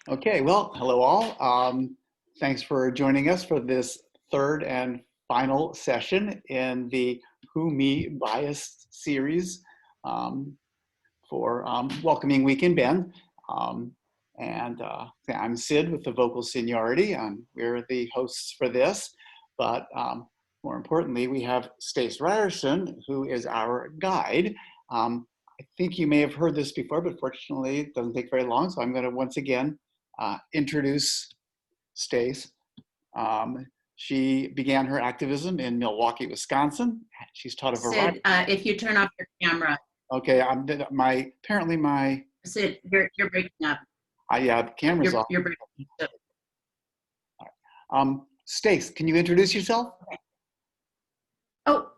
Okay, well, hello all. Thanks for joining us for this third and final session in the Who Me Bias series for Welcoming Week in Bend. I'm Sid with the Vocal Seniority, and we're the hosts for this. But more importantly, we have Stace Rierson, who is our guide. I think you may have heard this before, but fortunately it doesn't take very long. So I'm going to once again introduce Stace. She began her activism in Milwaukee, Wisconsin. She's taught a variety. Sid, if you turn off your camera. Okay, apparently my. Sid, you're breaking up. Yeah, the camera's off. You're breaking up. Stace, can you introduce yourself? Okay. Oh,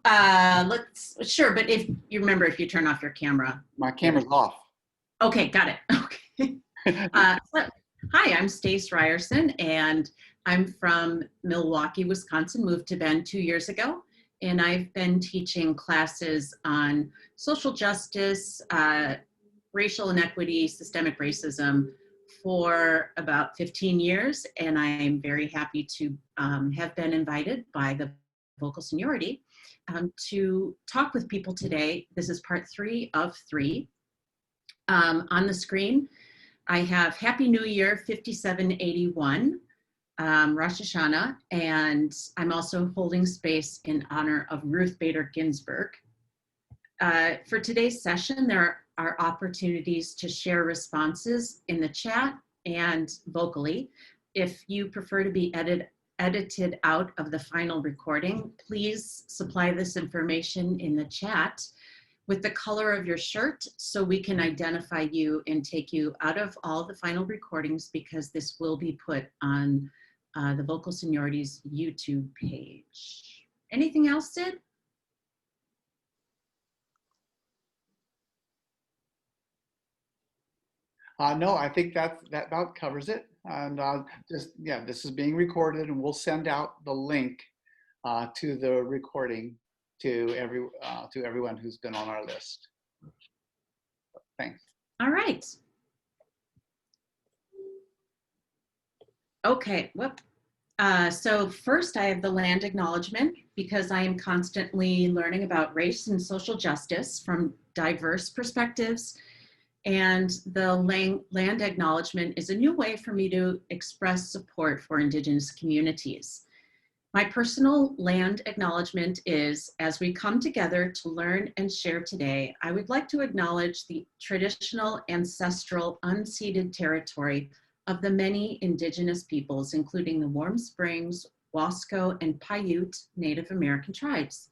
sure, but if you remember, if you turn off your camera. My camera's off. Okay, got it. Okay. Hi, I'm Stace Rierson, and I'm from Milwaukee, Wisconsin, moved to Bend 2 years ago, and I've been teaching classes on social justice, racial inequity, systemic racism for about 15 years, and I'm very happy to have been invited by the Vocal Seniority to talk with people today. This is part 3 of 3. On the screen, I have Happy New Year 5781, Rosh Hashanah, and I'm also holding space in honor of Ruth Bader Ginsburg. For today's session, there are opportunities to share responses in the chat and vocally. If you prefer to be edited out of the final recording, please supply this information in the chat with the color of your shirt so we can identify you and take you out of all the final recordings, because this will be put on the Vocal Seniority's YouTube page. Anything else, Sid? No, I think that about covers it. And this is being recorded, and we'll send out the link to the recording to everyone who's been on our list. Thanks. All right. Okay. So first, I have the land acknowledgement, because I am constantly learning about race and social justice from diverse perspectives. And the land acknowledgement is a new way for me to express support for Indigenous communities. My personal land acknowledgement is, as we come together to learn and share today, I would like to acknowledge the traditional, ancestral, unceded territory of the many Indigenous peoples, including the Warm Springs, Wasco, and Paiute Native American tribes.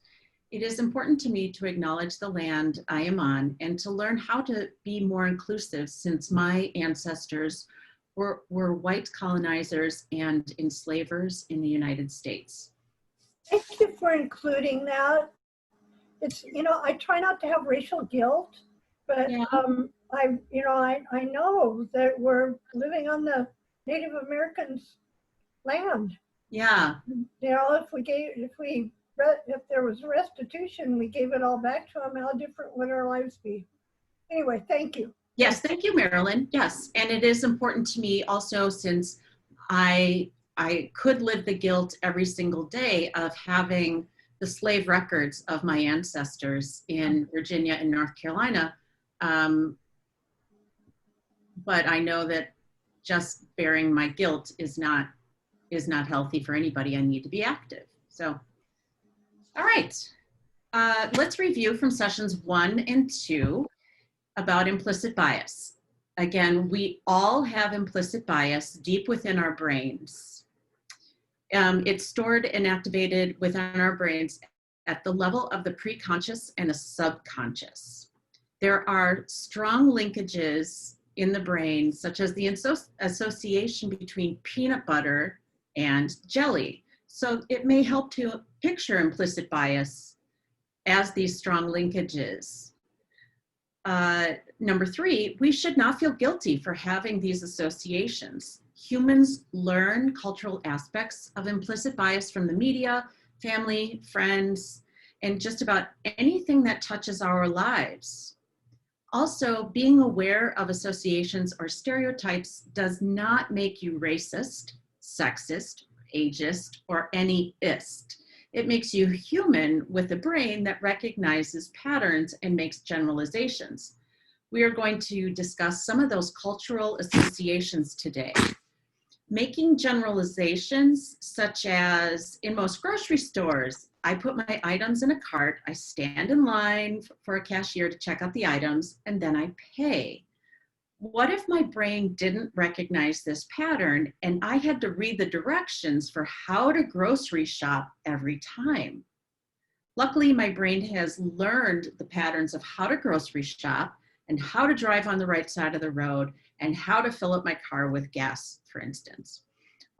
It is important to me to acknowledge the land I am on and to learn how to be more inclusive, since my ancestors were white colonizers and enslavers in the United States. Thank you for including that. It's, I try not to have racial guilt, but yeah. I know that we're living on the Native Americans' land. Yeah. If there was restitution, we gave it all back to them, how different would our lives be? Anyway, thank you. Yes, thank you, Marilyn. Yes, and it is important to me also, since I could live the guilt every single day of having the slave records of my ancestors in Virginia and North Carolina. But I know that just bearing my guilt is not healthy for anybody. I need to be active. So, all right, let's review from sessions 1 and 2 about implicit bias. Again, we all have implicit bias deep within our brains. It's stored and activated within our brains at the level of the preconscious and the subconscious. There are strong linkages in the brain, such as the association between peanut butter and jelly. So it may help to picture implicit bias as these strong linkages. Number 3, we should not feel guilty for having these associations. Humans learn cultural aspects of implicit bias from the media, family, friends, and just about anything that touches our lives. Also, being aware of associations or stereotypes does not make you racist, sexist, ageist, or any ist. It makes you human with a brain that recognizes patterns and makes generalizations. We are going to discuss some of those cultural associations today. Making generalizations, such as in most grocery stores, I put my items in a cart, I stand in line for a cashier to check out the items, and then I pay. What if my brain didn't recognize this pattern and I had to read the directions for how to grocery shop every time? Luckily, my brain has learned the patterns of how to grocery shop and how to drive on the right side of the road and how to fill up my car with gas, for instance.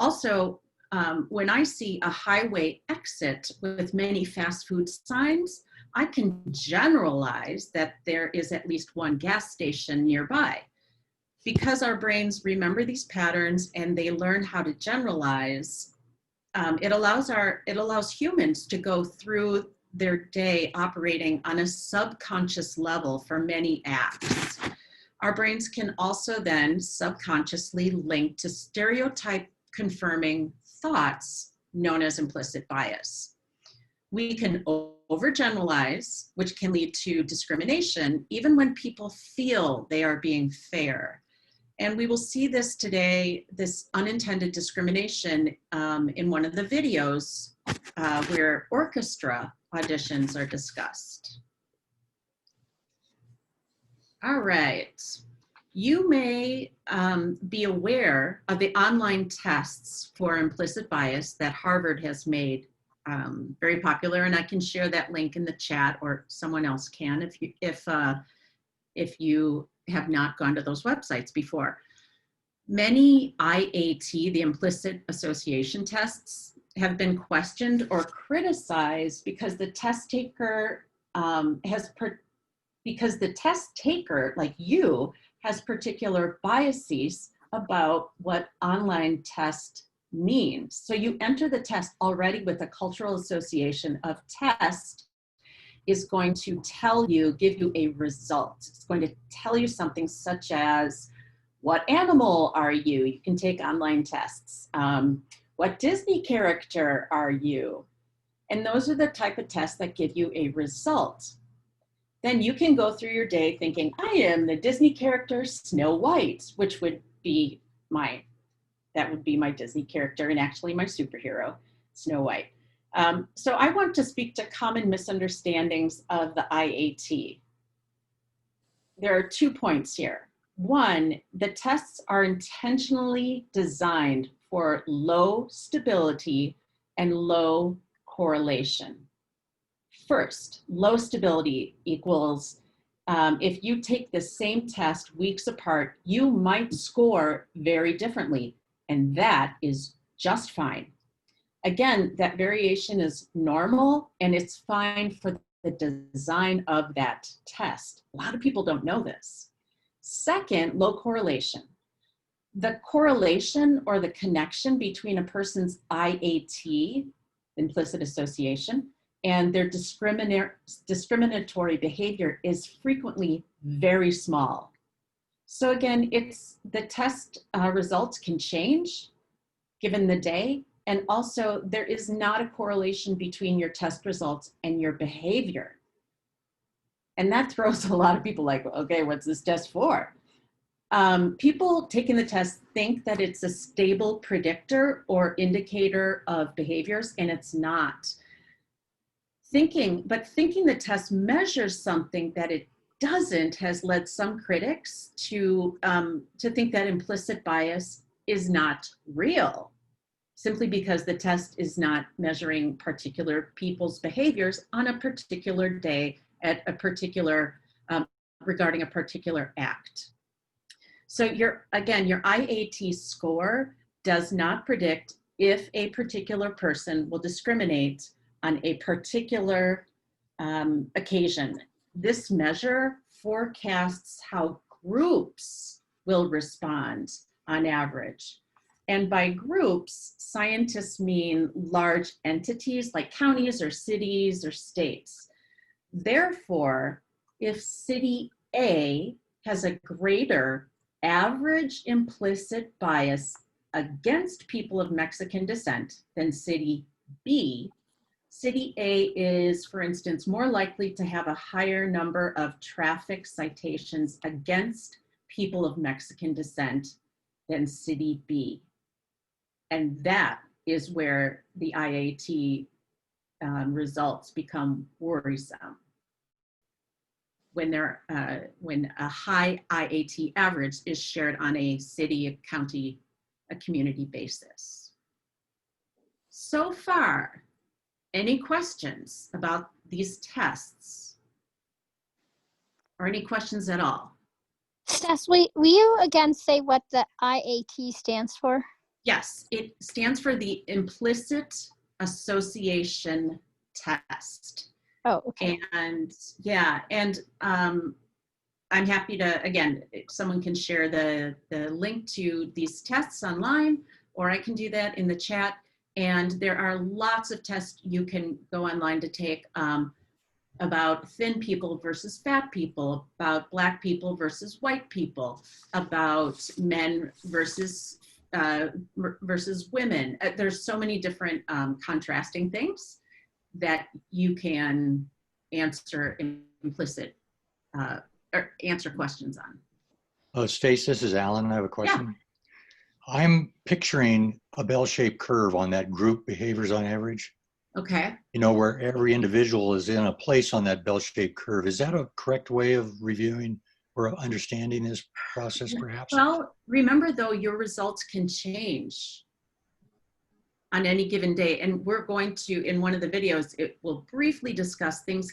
Also, when I see a highway exit with many fast food signs, I can generalize that there is at least one gas station nearby. Because our brains remember these patterns and they learn how to generalize, it allows humans to go through their day operating on a subconscious level for many acts. Our brains can also then subconsciously link to stereotype confirming thoughts known as implicit bias. We can overgeneralize, which can lead to discrimination, even when people feel they are being fair. And we will see this today, this unintended discrimination in one of the videos where orchestra auditions are discussed. All right. You may be aware of the online tests for implicit bias that Harvard has made very popular, and I can share that link in the chat, or someone else can if you have not gone to those websites before. Many IAT, the implicit association tests, have been questioned or criticized because the test taker like you, has particular biases about what online test means. So you enter the test already with a cultural association of test is going to give you a result. It's going to tell you something such as, what animal are you? You can take online tests. What Disney character are you? And those are the type of tests that give you a result. Then you can go through your day thinking, I am the Disney character Snow White, which would be my Disney character and actually my superhero, Snow White. So I want to speak to common misunderstandings of the IAT. There are 2 points here. One, the tests are intentionally designed for low stability and low correlation. First, low stability equals if you take the same test weeks apart, you might score very differently, and that is just fine. Again, that variation is normal and it's fine for the design of that test. A lot of people don't know this. Second, low correlation. The correlation or the connection between a person's IAT, implicit association, and their discriminatory behavior is frequently very small. So again, the test results can change given the day, and also there is not a correlation between your test results and your behavior. And that throws a lot of people like, okay, what's this test for? People taking the test think that it's a stable predictor or indicator of behaviors, and it's not. Thinking the test measures something that it doesn't has led some critics to think that implicit bias is not real, simply because the test is not measuring particular people's behaviors on a particular day at a particular, regarding a particular act. So your IAT score does not predict if a particular person will discriminate on a particular occasion. This measure forecasts how groups will respond on average. And by groups, scientists mean large entities like counties or cities or states. Therefore, if city A has a greater average implicit bias against people of Mexican descent than city B, city A is, for instance, more likely to have a higher number of traffic citations against people of Mexican descent than city B. And that is where the IAT results become worrisome. When a high IAT average is shared on a city, a county, a community basis. So far, any questions about these tests? Or any questions at all? Stace, will you again say what the IAT stands for? Yes, it stands for the Implicit Association Test. Oh, okay. And yeah, and I'm happy to, again, if someone can share the link to these tests online, or I can do that in the chat. And there are lots of tests you can go online to take about thin people versus fat people, about Black people versus white people, about men versus women. There's so many different contrasting things that you can answer implicit or answer questions on. Oh, Stace, this is Alan. I have a question. Yeah. I'm picturing a bell-shaped curve on that group behaviors on average. Okay. You know, where every individual is in a place on that bell-shaped curve. Is that a correct way of reviewing or understanding this process, perhaps? Well, remember though, your results can change on any given day. And we're going to, in one of the videos, it will briefly discuss things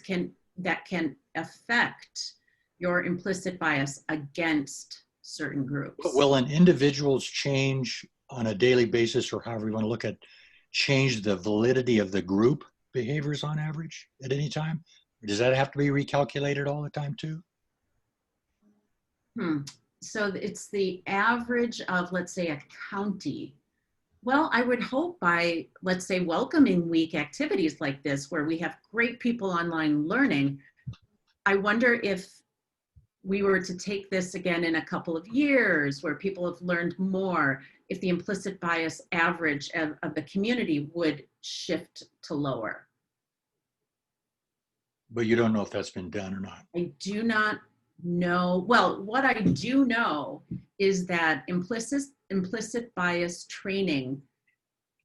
that can affect your implicit bias against certain groups. But will an individual's change on a daily basis, or however you want to look at, change the validity of the group behaviors on average at any time? Or does that have to be recalculated all the time too? So it's the average of, let's say, a county. Well, I would hope by, let's say, welcoming week activities like this, where we have great people online learning, I wonder if we were to take this again in a couple of years where people have learned more, if the implicit bias average of the community would shift to lower. But you don't know if that's been done or not. I do not know. Well, what I do know is that implicit bias training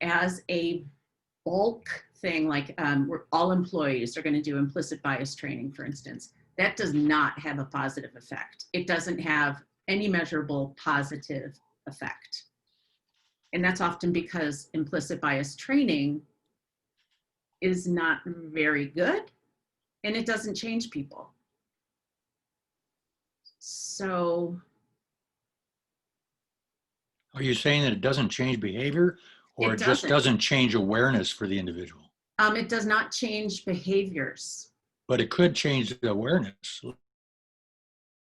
as a bulk thing, like we're all employees are going to do implicit bias training, for instance, that does not have a positive effect. It doesn't have any measurable positive effect. And that's often because implicit bias training is not very good and it doesn't change people. So. Are you saying that it doesn't change behavior, or it just doesn't change awareness for the individual? It does not change behaviors. But it could change the awareness.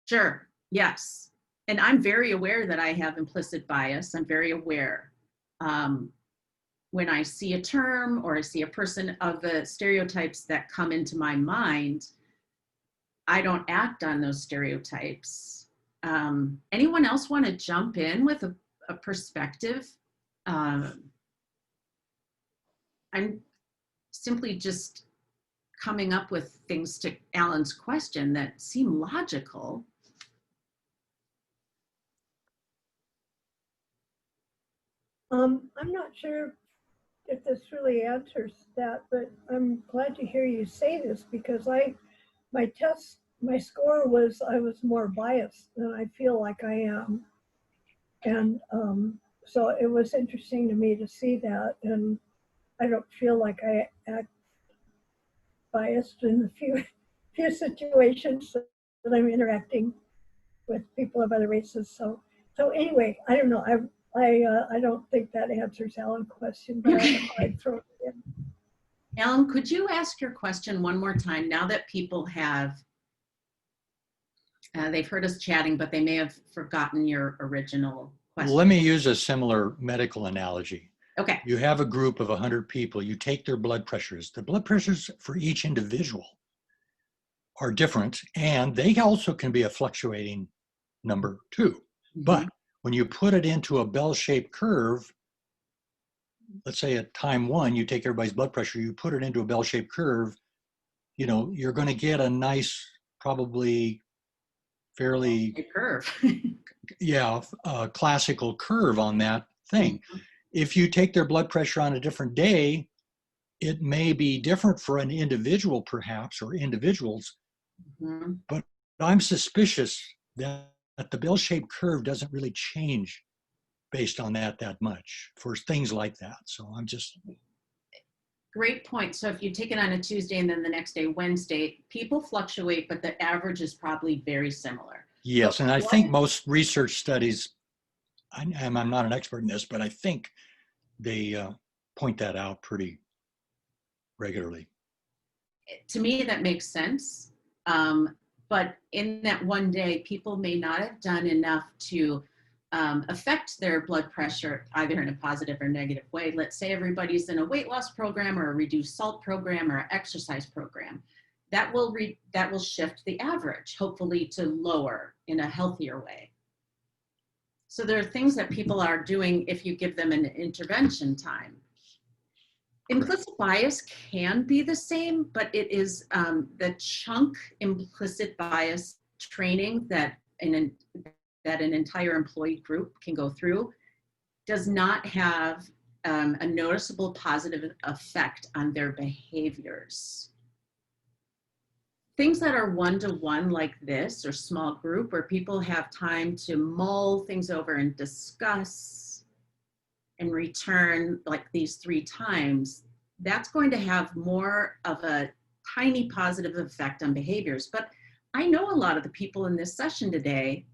Sure, yes. And I'm very aware that I have implicit bias. I'm very aware. When I see a term or I see a person, of the stereotypes that come into my mind, I don't act on those stereotypes. Anyone else want to jump in with a perspective? I'm simply just coming up with things to Alan's question that seem logical. I'm not sure if this really answers that, but I'm glad to hear you say this, because my score was, I was more biased than I feel like I am. And so it was interesting to me to see that. And I don't feel like I act biased in the few situations that I'm interacting with people of other races. So anyway, I don't know. I don't think that answers Alan's question, but I'd throw it in. Alan, could you ask your question one more time now that people have, they've heard us chatting, but they may have forgotten your original question. Let me use a similar medical analogy. Okay. You have a group of 100 people, you take their blood pressures. The blood pressures for each individual are different, and they also can be a fluctuating number too. But when you put it into a bell-shaped curve, let's say at time 1, you take everybody's blood pressure, you put it into a bell-shaped curve, you know, you're going to get a nice, probably fairly, curve. classical curve on that thing. If you take their blood pressure on a different day, it may be different for an individual perhaps, or individuals, but I'm suspicious that the bell-shaped curve doesn't really change based on that much for things like that. So I'm just... Great point. So if you take it on a Tuesday and then the next day, Wednesday, people fluctuate, but the average is probably very similar. Yes, and I think most research studies, and I'm not an expert in this, but I think they point that out pretty regularly. To me, that makes sense. But in that one day, people may not have done enough to affect their blood pressure either in a positive or negative way. Let's say everybody's in a weight loss program or a reduced salt program or an exercise program. That will shift the average, hopefully to lower in a healthier way. So there are things that people are doing if you give them an intervention time. Implicit bias can be the same, but it is the chunk implicit bias training that an entire employee group can go through does not have a noticeable positive effect on their behaviors. Things that are one-to-one like this, or small group, where people have time to mull things over and discuss and return like these 3 times, that's going to have more of a tiny positive effect on behaviors. But I know a lot of the people in this session today,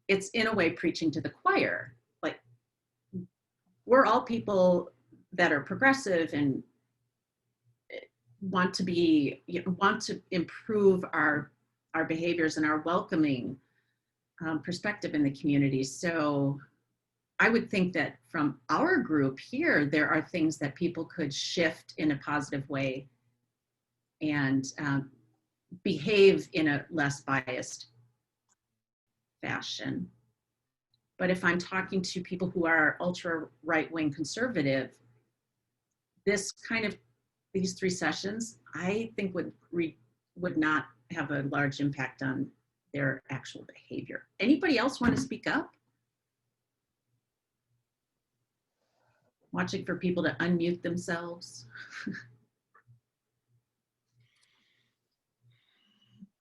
it's in a way preaching to the choir. Like, we're all people that are progressive and want to improve our behaviors and our welcoming perspective in the community. So I would think that from our group here, there are things that people could shift in a positive way and behave in a less biased fashion. But if I'm talking to people who are ultra right-wing conservative, these 3 sessions, I think would not have a large impact on their actual behavior. Anybody else want to speak up? Watching for people to unmute themselves.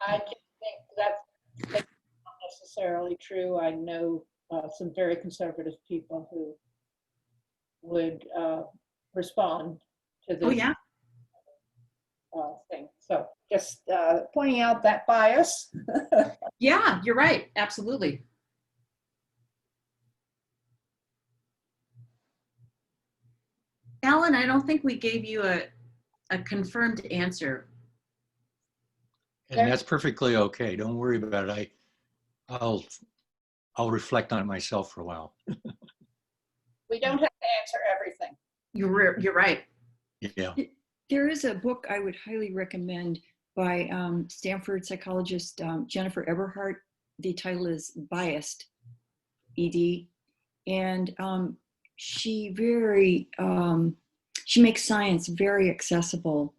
I just think that's not necessarily true. I know some very conservative people who would respond to this thing. So just pointing out that bias. Yeah, you're right. Absolutely. Alan, I don't think we gave you a confirmed answer. And that's perfectly okay. Don't worry about it. I'll reflect on it myself for a while. We don't have to answer everything. You're right. Yeah. There is a book I would highly recommend by Stanford psychologist Jennifer Eberhardt. The title is Biased, ED, and she makes science very accessible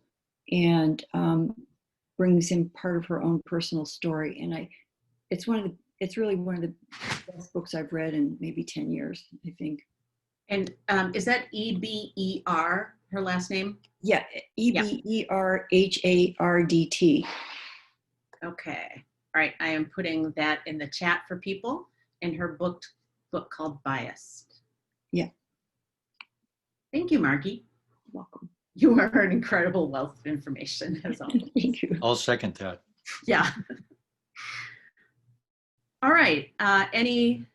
and brings in part of her own personal story. And it's really one of the best books I've read in maybe 10 years, I think. And is that E-B-E-R, her last name? Yeah, E-B-E-R-H-A-R-D-T. Okay. All right. I am putting that in the chat for people, and her book called Biased. Yeah. Thank you, Margie. Welcome. You are an incredible wealth of information, as always. Thank you. I'll second that. Yeah. All right. Any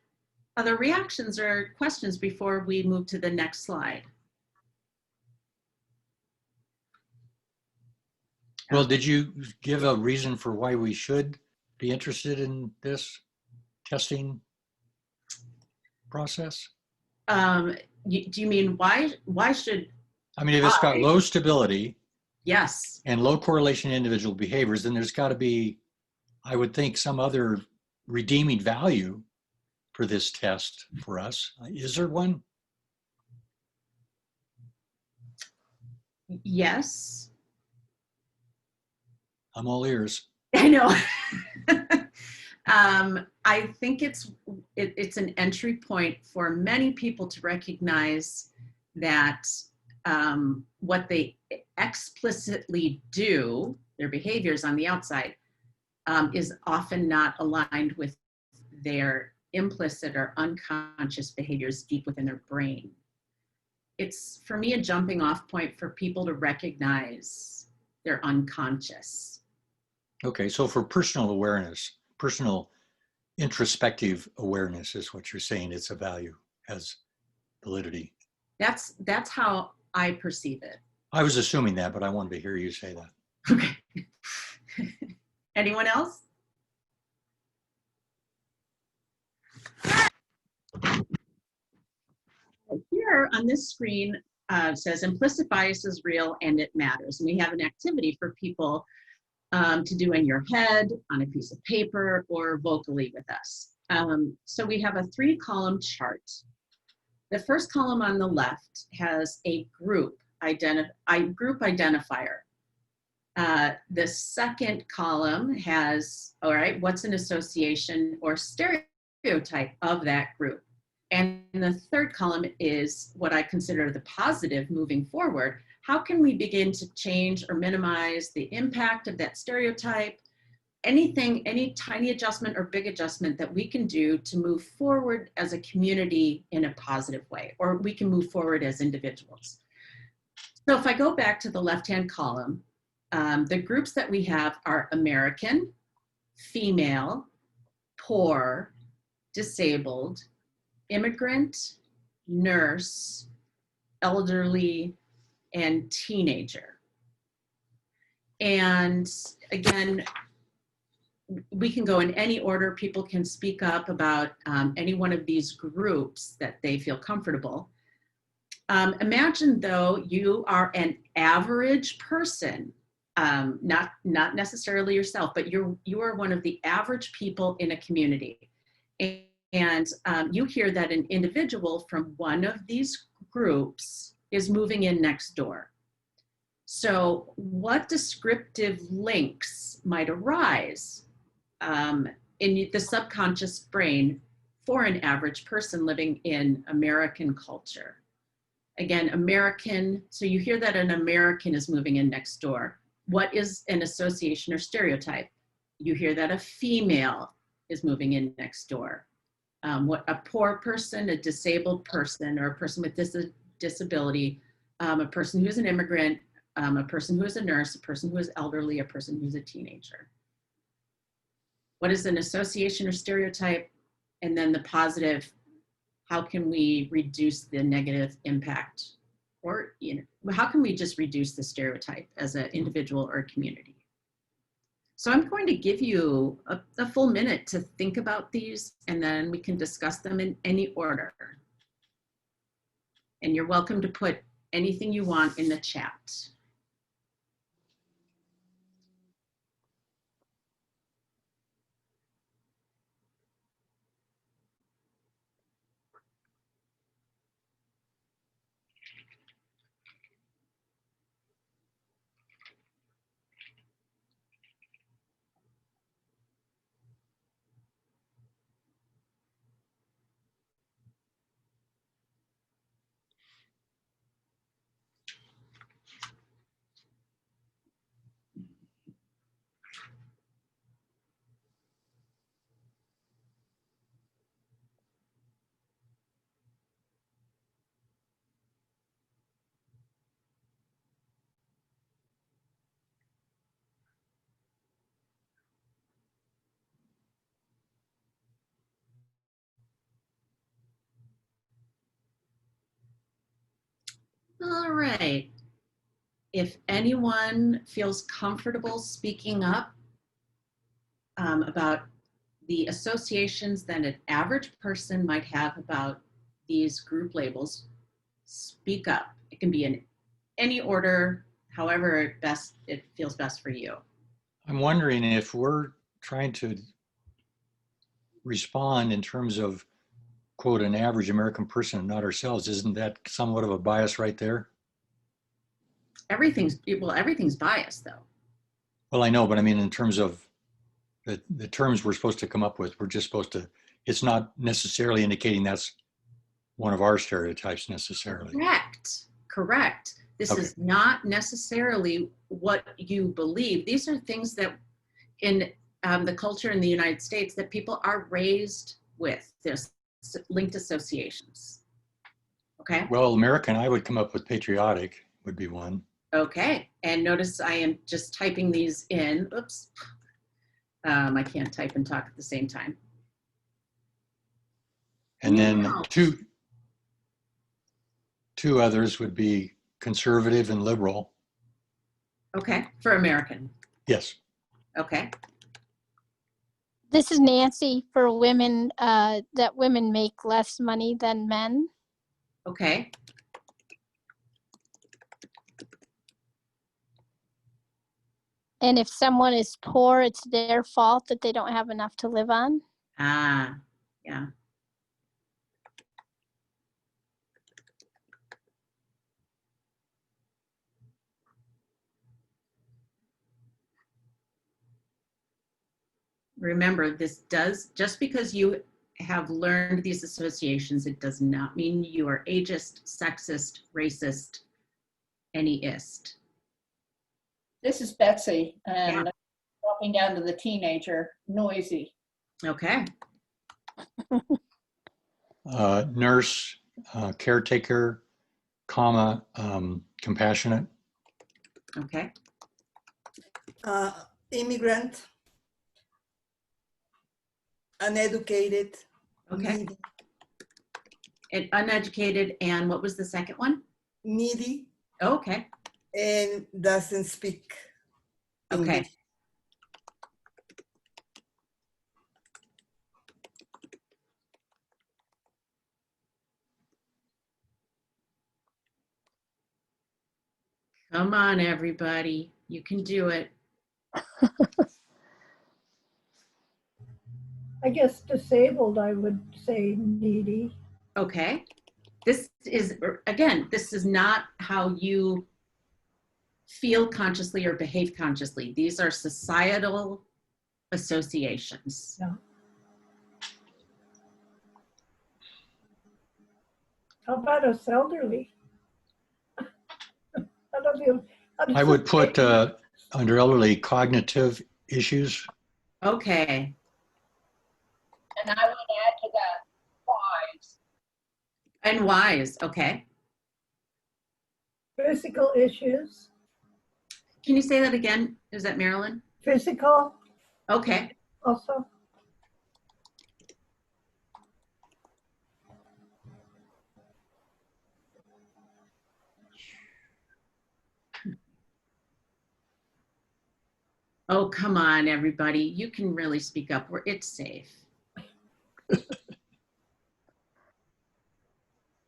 other reactions or questions before we move to the next slide? Well, did you give a reason for why we should be interested in this testing process? Do you mean why should? I mean, if it's got low stability Yes. and low correlation individual behaviors, then there's got to be, I would think, some other redeeming value for this test for us. Is there one? Yes. I'm all ears. I know. I think it's an entry point for many people to recognize that what they explicitly do, their behaviors on the outside, is often not aligned with their implicit or unconscious behaviors deep within their brain. It's, for me, a jumping off point for people to recognize their unconscious. Okay, so for personal awareness, personal introspective awareness is what you're saying. It's a value, has validity. That's how I perceive it. I was assuming that, but I wanted to hear you say that. Okay. Anyone else? Here on this screen says implicit bias is real and it matters. And we have an activity for people to do in your head, on a piece of paper, or vocally with us. So we have a 3-column chart. The first column on the left has a group identifier. The second column has, all right, what's an association or stereotype of that group? And the third column is what I consider the positive moving forward. How can we begin to change or minimize the impact of that stereotype? Anything, any tiny adjustment or big adjustment that we can do to move forward as a community in a positive way, or we can move forward as individuals. So if I go back to the left-hand column, the groups that we have are American, female, poor, disabled, immigrant, nurse, elderly, and teenager. And again, we can go in any order. People can speak up about any one of these groups that they feel comfortable. Imagine though you are an average person, not necessarily yourself, but you are one of the average people in a community. And you hear that an individual from one of these groups is moving in next door. So what descriptive links might arise in the subconscious brain for an average person living in American culture? Again, American, so you hear that an American is moving in next door. What is an association or stereotype? You hear that a female is moving in next door. What a poor person, a disabled person, or a person with disability, a person who is an immigrant, a person who is a nurse, a person who is elderly, a person who's a teenager. What is an association or stereotype? And then the positive, how can we reduce the negative impact? Or, how can we just reduce the stereotype as an individual or a community? So I'm going to give you a full minute to think about these, and then we can discuss them in any order. And you're welcome to put anything you want in the chat. All right. If anyone feels comfortable speaking up about the associations that an average person might have about these group labels, speak up. It can be in any order, however it feels best for you. I'm wondering if we're trying to respond in terms of, quote, an average American person and not ourselves. Isn't that somewhat of a bias right there? Everything's biased though. Well, I know, but I mean, in terms of the terms we're supposed to come up with, we're just supposed to, it's not necessarily indicating that's one of our stereotypes necessarily. Correct. This Okay. is not necessarily what you believe. These are things that in the culture in the United States that people are raised with. There's linked associations. Okay. Well, American, I would come up with patriotic would be one. Okay. And notice I am just typing these in. Oops. I can't type and talk at the same time. And then Wow. two others would be conservative and liberal. Okay. For American. Yes. Okay. This is Nancy for women, that women make less money than men. Okay. And if someone is poor, it's their fault that they don't have enough to live on. Ah, yeah. Remember, this does, just because you have learned these associations, it does not mean you are ageist, sexist, racist, anyist. This is Betsy, and dropping down to the teenager, noisy. Okay. Nurse, caretaker, comma, compassionate. Okay. Immigrant, uneducated, Okay. needy, And uneducated, and what was the second one? needy, Okay. and doesn't speak Okay. English. Come on, everybody. You can do it. I guess disabled, I would say needy. Okay. This is, again, this is not how you feel consciously or behave consciously. These are societal associations. Yeah. How about us elderly? I would put under elderly cognitive issues. Okay. And I would add to that, wise. And wise. Okay. Physical issues. Can you say that again? Is that Marilyn? Physical Okay. also. Oh, come on, everybody. You can really speak up where it's safe.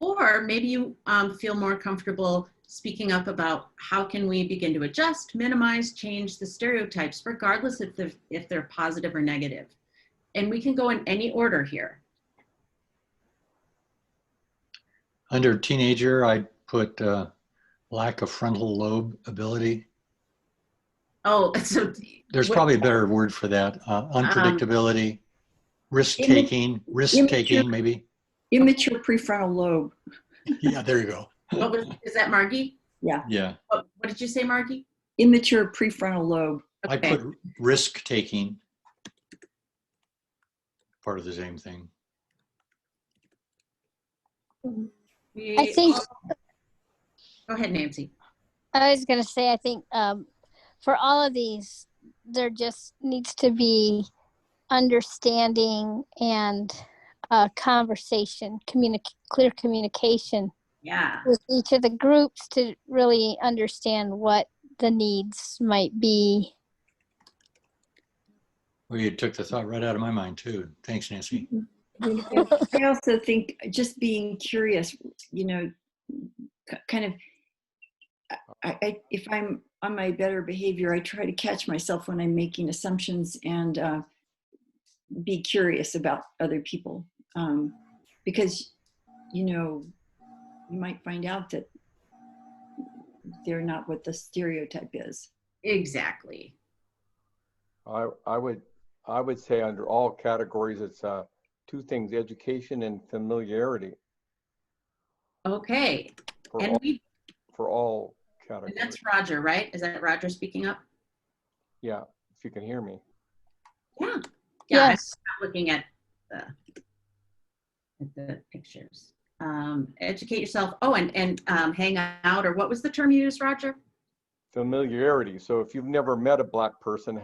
Or maybe you feel more comfortable speaking up about how can we begin to adjust, minimize, change the stereotypes, regardless if they're positive or negative. And we can go in any order here. Under teenager, I'd put lack of frontal lobe ability. Oh, so There's probably a better word for that. Unpredictability, risk-taking, maybe. Immature prefrontal lobe. Yeah, there you go. is that Margie? Yeah. Yeah. What did you say, Margie? Immature prefrontal lobe. I put risk-taking, part of the same thing. I think, Go ahead, Nancy. I was going to say, I think for all of these, there just needs to be understanding and conversation, clear communication Yeah. with each of the groups to really understand what the needs might be. Well, you took the thought right out of my mind too. Thanks, Nancy. I also think just being curious, you know, kind of, if I'm on my better behavior, I try to catch myself when I'm making assumptions and be curious about other people, because you might find out that they're not what the stereotype is. Exactly. I would say under all categories, it's two things: education and familiarity Okay. for And all, we, for all and categories. that's Roger, right? Is that Roger speaking up? Yeah, if you can hear me. Yeah. Yeah. Yes. I'm not looking at the pictures. Educate yourself. Oh, and hang out, or what was the term you used, Roger? Familiarity. So if you've never met a Black person,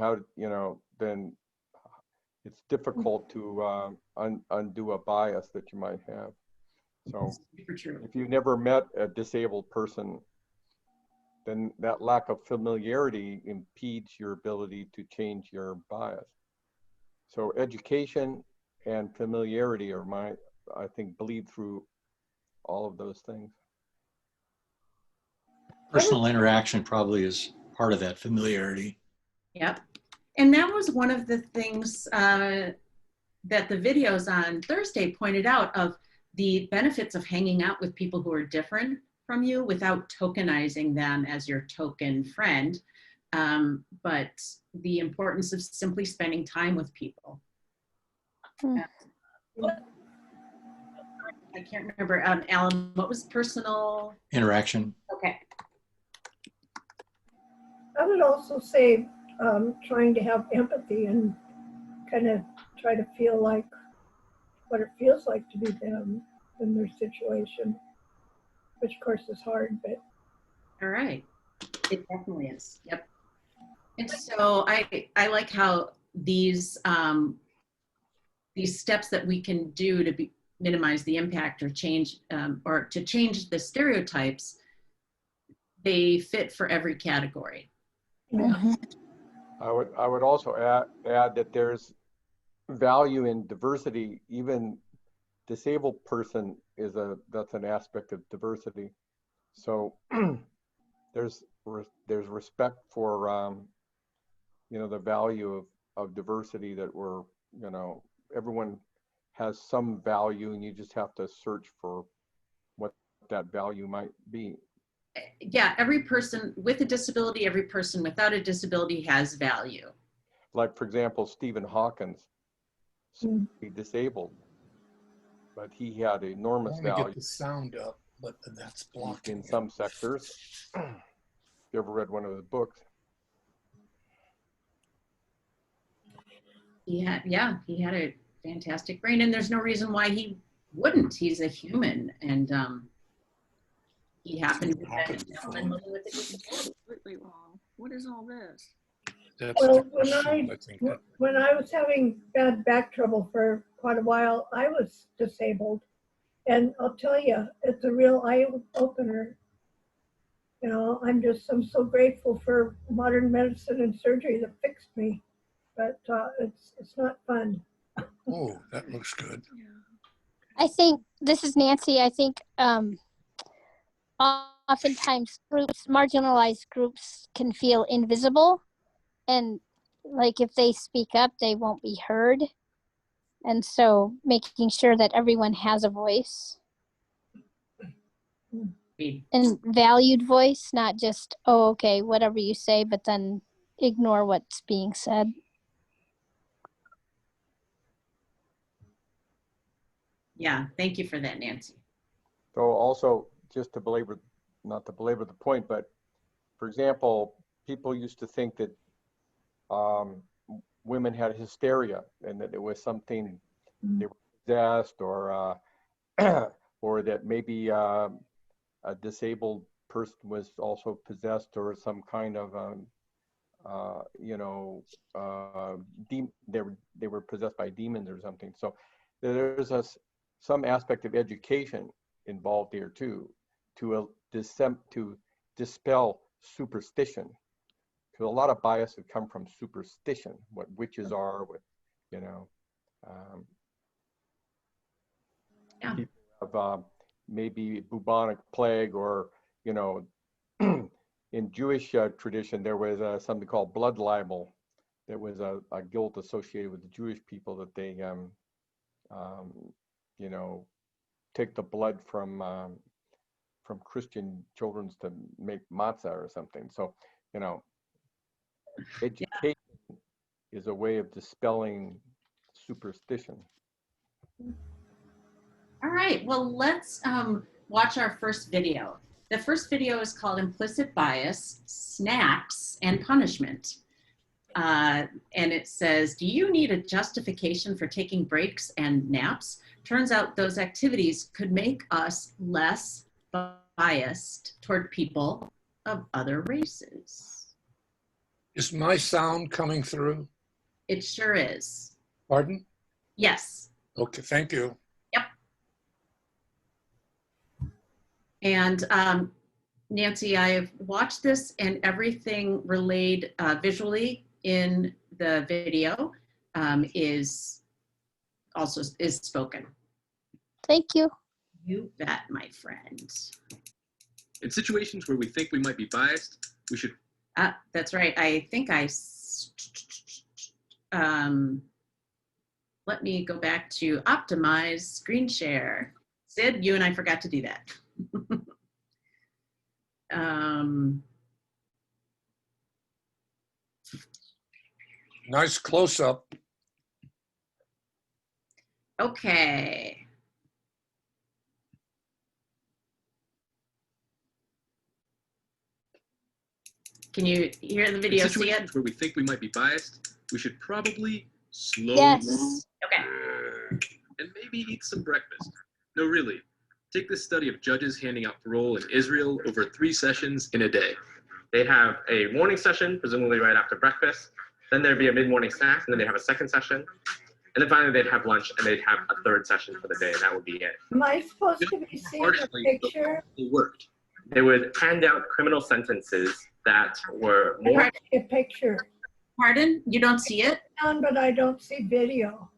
then it's difficult to undo a bias that you might have. So Super true. if you've never met a disabled person, then that lack of familiarity impedes your ability to change your bias. So education and familiarity are I think, bleed through all of those things. Personal interaction probably is part of that familiarity. Yep. And that was one of the things that the videos on Thursday pointed out, of the benefits of hanging out with people who are different from you without tokenizing them as your token friend, but the importance of simply spending time with people. I can't remember, Alan, what was personal? Interaction. Okay. I would also say trying to have empathy and kind of try to feel like what it feels like to be them in their situation, which of course is hard, but. All right. It definitely is. Yep. And so I like how these steps that we can do to minimize the impact or change or to change the stereotypes, they fit for every category. Mhm. I would also add that there's value in diversity. Even disabled person that's an aspect of diversity. So there's respect for the value of diversity, that everyone has some value, and you just have to search for what that value might be. Yeah, every person with a disability, every person without a disability has value. Like, for example, Stephen Hawkins, disabled, but he had enormous value. Get the sound up, but that's blocking in some sectors. You ever read one of his books? He had a fantastic brain, and there's no reason why he wouldn't. He's a human, and he happened to be a gentleman living with a disability. Completely wrong. What is all this? That's Well, the when I was having bad back trouble for quite a while, I was disabled. And I'll tell you, it's a real eye opener. I'm so grateful for modern medicine and surgery that fixed me, but it's not fun. Oh, that looks good. I think, this is Nancy, I think oftentimes marginalized groups can feel invisible, and like if they speak up, they won't be heard. And so making sure that everyone has a voice and valued voice, not just, oh, okay, whatever you say, but then ignore what's being said. Yeah, thank you for that, Nancy. So also, just not to belabor the point, but for example, people used to think that women had hysteria, and that it was something they were possessed, or or that maybe a disabled person was also possessed, or some kind of they were possessed by demons or something. So there's some aspect of education involved here too, to dispel superstition. Because a lot of bias would come from superstition, what witches are, people have maybe bubonic plague, or in Jewish tradition, there was something called blood libel. There was a guilt associated with the Jewish people that they, you know, take the blood from Christian children to make matzah or something. So, you know, education is a way of dispelling superstition. All right, well, let's watch our first video. The first video is called Implicit Bias, Snacks and Punishment. And it says, do you need a justification for taking breaks and naps? Turns out those activities could make us less biased toward people of other races. Is my sound coming through? It sure is. Pardon? Yes. Okay, thank you. Yep. And Nancy, I have watched this, and everything relayed visually in the video is spoken. Thank you. You bet, my friend. In situations where we think we might be biased, we should. That's right. I think let me go back to optimize screen share. Sid, you and I forgot to do that. Nice close-up. Okay. Can you hear the video? In See it? situations where we think we might be biased, we should probably slow Yes. Okay. and maybe eat some breakfast. No, really. Take this study of judges handing out parole in Israel over 3 sessions in a day. They'd have a morning session, presumably right after breakfast. Then there'd be a mid-morning snack, and then they'd have a second session. And then finally they'd have lunch, and they'd have a 3rd session for the day, and that would be it. Am I supposed to be seeing a picture? It worked. They would hand out criminal sentences that were more. I see a picture. Pardon? You don't see it? But I don't see video.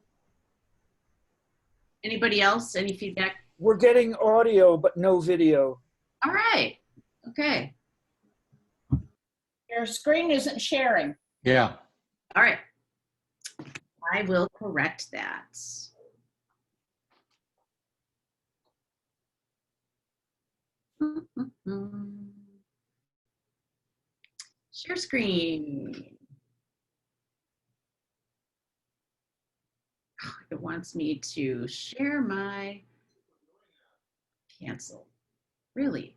Anybody else? Any feedback? We're getting audio, but no video. All right. Okay. Your screen isn't sharing. Yeah. All right. I will correct that. Share screen. It wants me to share my cancel. Really?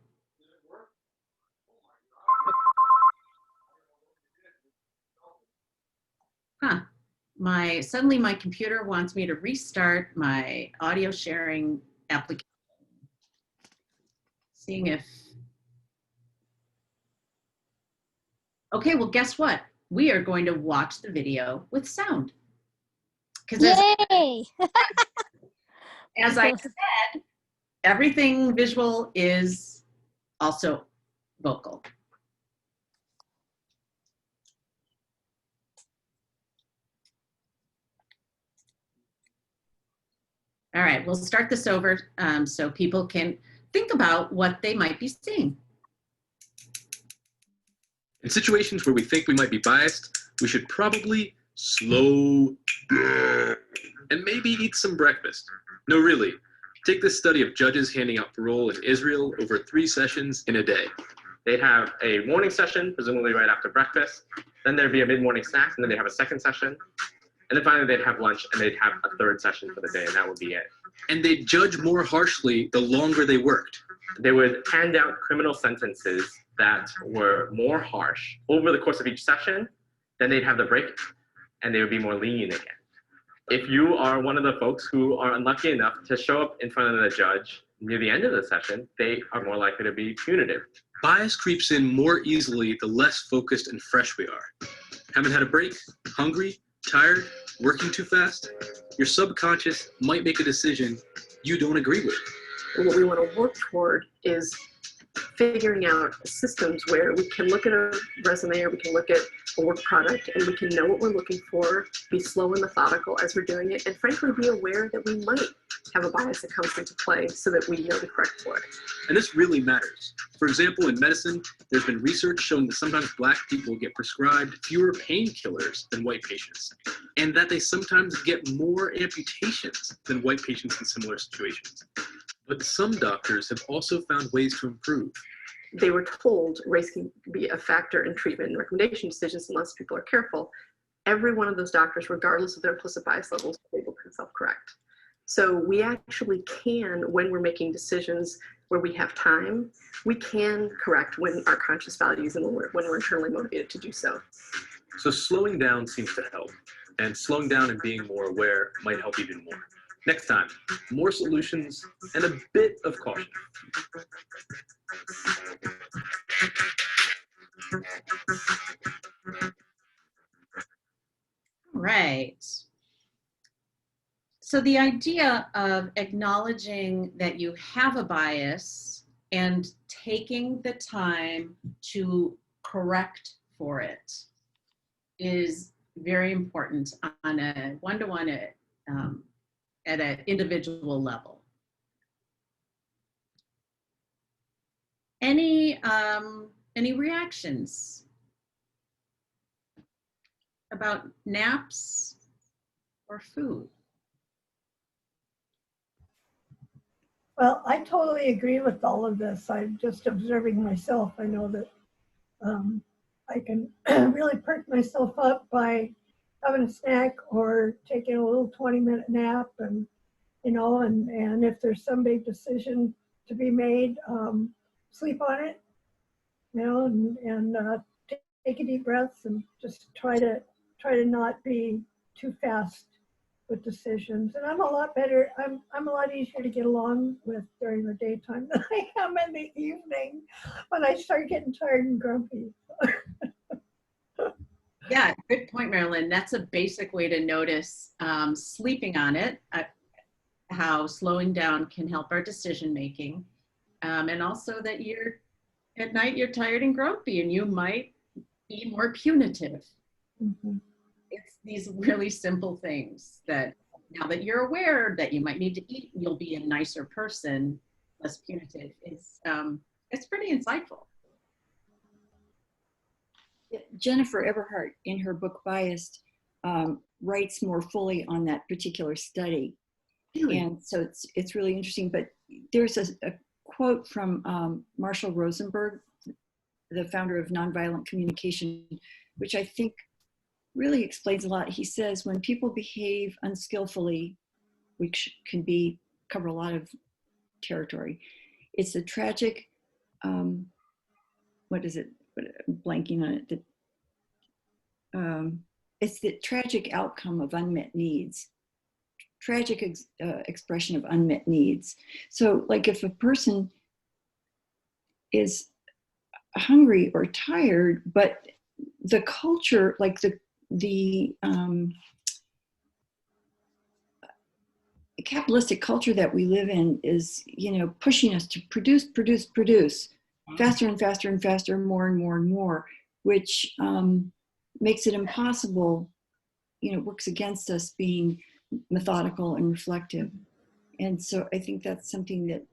Huh. Suddenly my computer wants me to restart my audio sharing application. Seeing if, okay, well, guess what? We are going to watch the video with sound. Yay! As I said, everything visual is also vocal. All right, we'll start this over so people can think about what they might be seeing. In situations where we think we might be biased, we should probably slow down and maybe eat some breakfast. No, really. Take this study of judges handing out parole in Israel over 3 sessions in a day. They'd have a morning session, presumably right after breakfast. Then there'd be a mid-morning snack, and then they'd have a second session. And then finally they'd have lunch, and they'd have a 3rd session for the day, and that would be it. And they'd judge more harshly the longer they worked. They would hand out criminal sentences that were more harsh over the course of each session. Then they'd have the break, and they would be more lenient again. If you are one of the folks who are unlucky enough to show up in front of the judge near the end of the session, they are more likely to be punitive. Bias creeps in more easily the less focused and fresh we are. Haven't had a break? Hungry? Tired? Working too fast? Your subconscious might make a decision you don't agree with. What we want to work toward is figuring out systems where we can look at a resume or we can look at a work product and we can know what we're looking for, be slow and methodical as we're doing it, and frankly be aware that we might have a bias that comes into play so that we know to correct for it. And this really matters. For example, in medicine, there's been research showing that sometimes Black people get prescribed fewer painkillers than white patients, and that they sometimes get more amputations than white patients in similar situations. But some doctors have also found ways to improve. They were told race can be a factor in treatment and recommendation decisions unless people are careful. Every one of those doctors, regardless of their implicit bias levels, is able to self-correct. So we actually can, when we're making decisions where we have time, we can correct when our conscious values and when we're internally motivated to do so. So slowing down seems to help, and slowing down and being more aware might help even more. Next time, more solutions and a bit of caution. Right. So the idea of acknowledging that you have a bias and taking the time to correct for it is very important on a one-to-one at an individual level. Any reactions about naps or food? Well, I totally agree with all of this. I'm just observing myself. I know that I can really perk myself up by having a snack or taking a little 20-minute nap, and and if there's some big decision to be made, sleep on it, and take a deep breath and just try to not be too fast with decisions. And I'm a lot better. I'm a lot easier to get along with during the daytime than I am in the evening when I start getting tired and grumpy. Yeah, good point, Marilyn. That's a basic way to notice sleeping on it, how slowing down can help our decision making, and also that at night you're tired and grumpy and you might be more punitive. Mm-hmm. It's these really simple things that now that you're aware that you might need to eat, you'll be a nicer person, less punitive. It's pretty insightful. Jennifer Eberhardt, in her book Biased, writes more fully on that particular study. Really? And so it's really interesting. But there's a quote from Marshall Rosenberg, the founder of Nonviolent Communication, which I think really explains a lot. He says, when people behave unskillfully, which can cover a lot of territory, it's a tragic, what is it? I'm blanking on it. It's the tragic outcome of unmet needs, tragic expression of unmet needs. So like if a person is hungry or tired, but the culture, like the capitalistic culture that we live in is, pushing us to produce faster and faster and faster, more and more and more, which makes it impossible, works against us being methodical and reflective. And so I think that's something that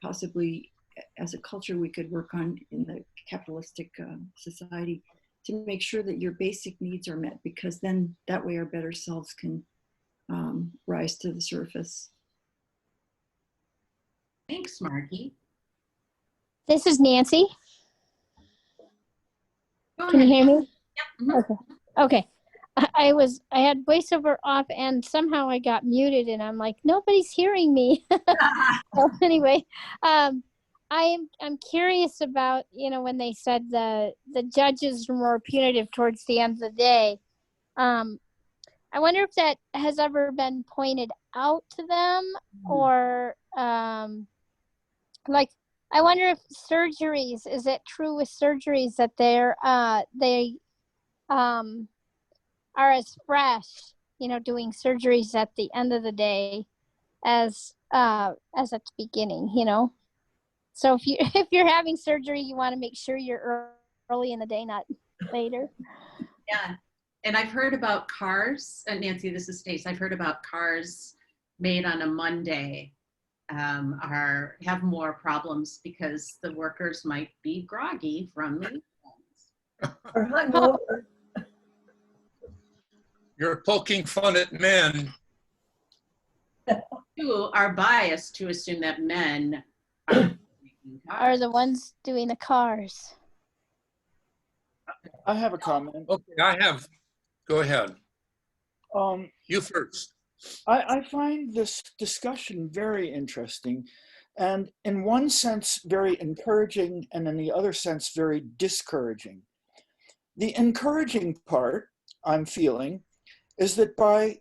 possibly as a culture we could work on in the capitalistic society to make sure that your basic needs are met, because then that way our better selves can rise to the surface. Thanks, Margie. This is Nancy. Can you hear me? Yep. Mm-hmm. Okay. I had voiceover off and somehow I got muted and I'm like, nobody's hearing me. So anyway, I'm curious about, when they said the judges were more punitive towards the end of the day. I wonder if that has ever been pointed out to them, or I wonder if surgeries, is it true with surgeries that they are as fresh, doing surgeries at the end of the day as at the beginning, So if you if you're having surgery, you want to make sure you're early in the day, not later. Yeah. And I've heard about cars, and Nancy, this is Stace. I've heard about cars made on a Monday have more problems because the workers might be groggy from the weekends. Or hungover. You're poking fun at men. You are biased to assume that men Are the ones doing the cars. I have a comment. Okay, go ahead. Um, You first. I find this discussion very interesting, and in one sense very encouraging, and in the other sense very discouraging. The encouraging part I'm feeling is that by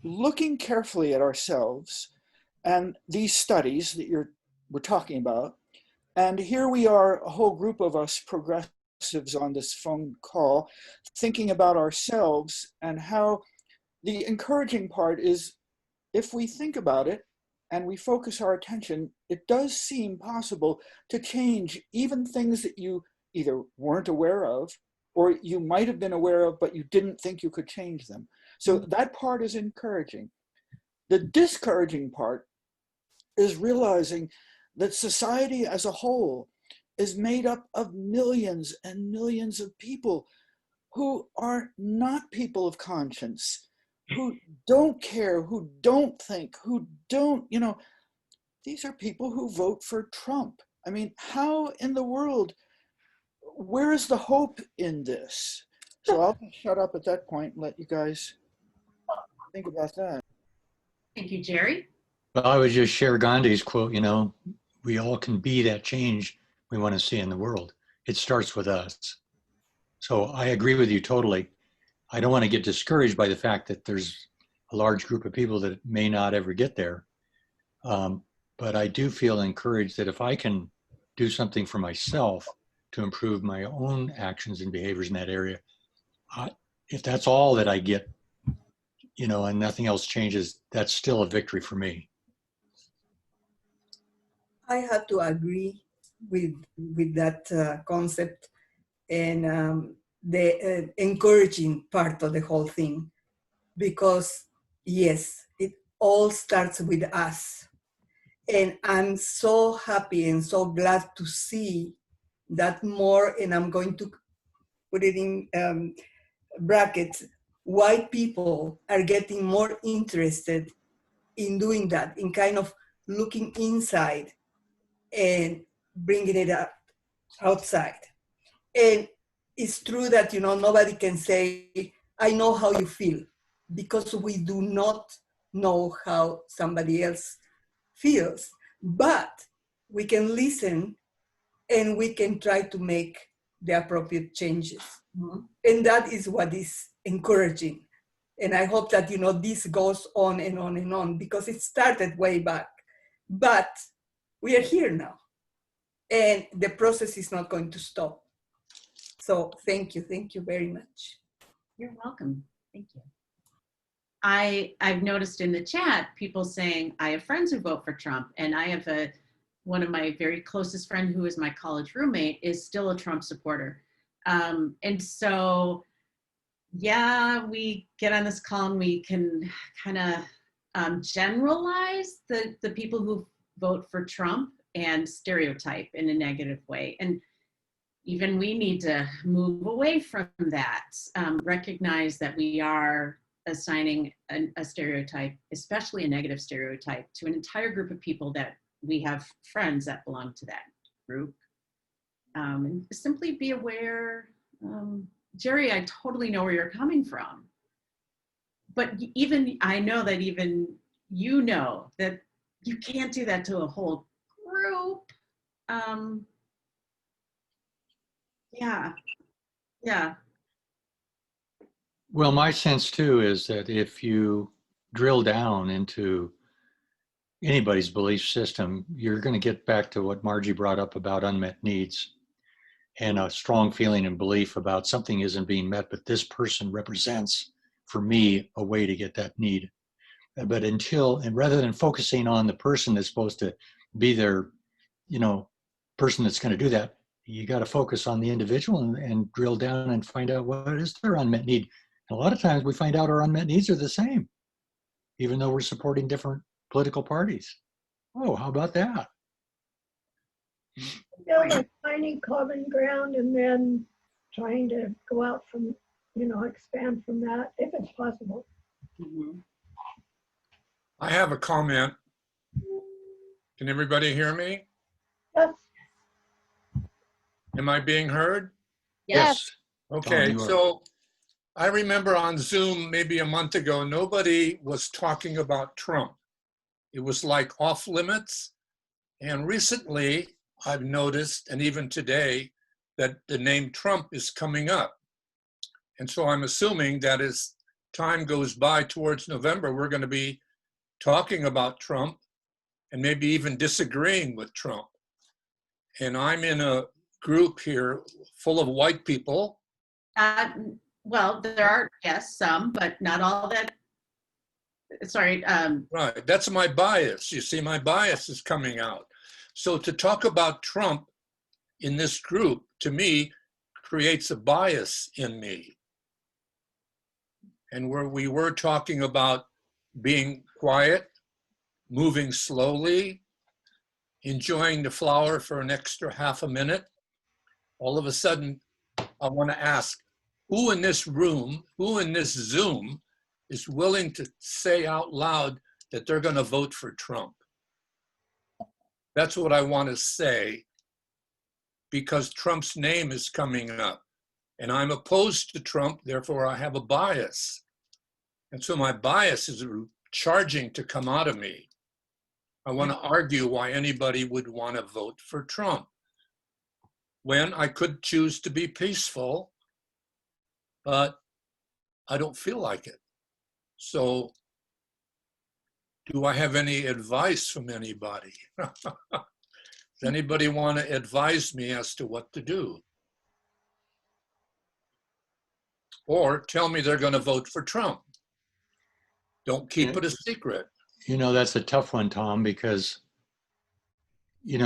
looking carefully at ourselves and these studies that we're talking about, and here we are, a whole group of us progressives on this phone call, thinking about ourselves, and how the encouraging part is, if we think about it and we focus our attention, it does seem possible to change even things that you either weren't aware of or you might have been aware of, but you didn't think you could change them. So that part is encouraging. The discouraging part is realizing that society as a whole is made up of millions and millions of people who are not people of conscience, who don't care, who don't think, who don't, these are people who vote for Trump. I mean, how in the world, where is the hope in this? So I'll shut up at that point and let you guys think about that. Thank you, Jerry. Well, I would just share Gandhi's quote, we all can be that change we want to see in the world. It starts with us. So I agree with you totally. I don't want to get discouraged by the fact that there's a large group of people that may not ever get there. But I do feel encouraged that if I can do something for myself to improve my own actions and behaviors in that area, if that's all that I get, and nothing else changes, that's still a victory for me. I have to agree with that concept and the encouraging part of the whole thing, because yes, it all starts with us. And I'm so happy and so glad to see that more, and I'm going to put it in brackets, white people are getting more interested in doing that, in kind of looking inside and bringing it up outside. And it's true that, nobody can say, I know how you feel, because we do not know how somebody else feels, but we can listen and we can try to make the appropriate changes. Mm-hmm. And that is what is encouraging. And I hope that, this goes on and on and on, because it started way back, but we are here now. And the process is not going to stop. So thank you very much. You're welcome. Thank you. I've noticed in the chat people saying, I have friends who vote for Trump, and I have one of my very closest friends who is my college roommate is still a Trump supporter. And so, yeah, we get on this call and we can kind of generalize the people who vote for Trump and stereotype in a negative way. And even we need to move away from that, recognize that we are assigning a stereotype, especially a negative stereotype, to an entire group of people that we have friends that belong to that group. And simply be aware. Jerry, I totally know where you're coming from. But I know that even you know that you can't do that to a whole group. Yeah. Well, my sense too is that if you drill down into anybody's belief system, you're going to get back to what Margie brought up about unmet needs and a strong feeling and belief about something isn't being met, but this person represents, for me, a way to get that need. But rather than focusing on the person that's supposed to be there, person that's going to do that, you got to focus on the individual and drill down and find out what is their unmet need. And a lot of times we find out our unmet needs are the same, even though we're supporting different political parties. Oh, how about that? Build a tiny common ground and then trying to go out from, expand from that if it's possible. I have a comment. Can everybody hear me? Yes. Am I being heard? Yes. Okay, Tom, you are. so I remember on Zoom maybe a month ago, nobody was talking about Trump. It was like off limits. And recently I've noticed, and even today, that the name Trump is coming up. And so I'm assuming that as time goes by towards November, we're going to be talking about Trump and maybe even disagreeing with Trump. And I'm in a group here full of white people. Well, there are, yes, some, but not all that. Sorry. Right, that's my bias. You see, my bias is coming out. So to talk about Trump in this group, to me, creates a bias in me. And where we were talking about being quiet, moving slowly, enjoying the flower for an extra half a minute, all of a sudden, I want to ask, who in this room, who in this Zoom is willing to say out loud that they're going to vote for Trump? That's what I want to say, because Trump's name is coming up. And I'm opposed to Trump, therefore I have a bias. And so my bias is charging to come out of me. I want to argue why anybody would want to vote for Trump, when I could choose to be peaceful, but I don't feel like it. So do I have any advice from anybody? Does anybody want to advise me as to what to do? Or tell me they're going to vote for Trump. Don't keep it a secret. That's a tough one, Tom, because,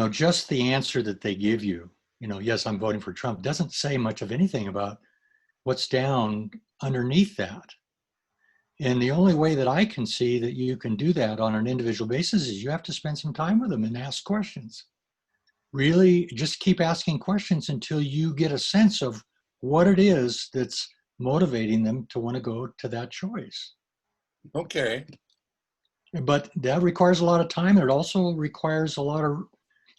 just the answer that they give you, yes, I'm voting for Trump, doesn't say much of anything about what's down underneath that. And the only way that I can see that you can do that on an individual basis is you have to spend some time with them and ask questions. Really just keep asking questions until you get a sense of what it is that's motivating them to want to go to that choice. Okay. But that requires a lot of time. It also requires a lot of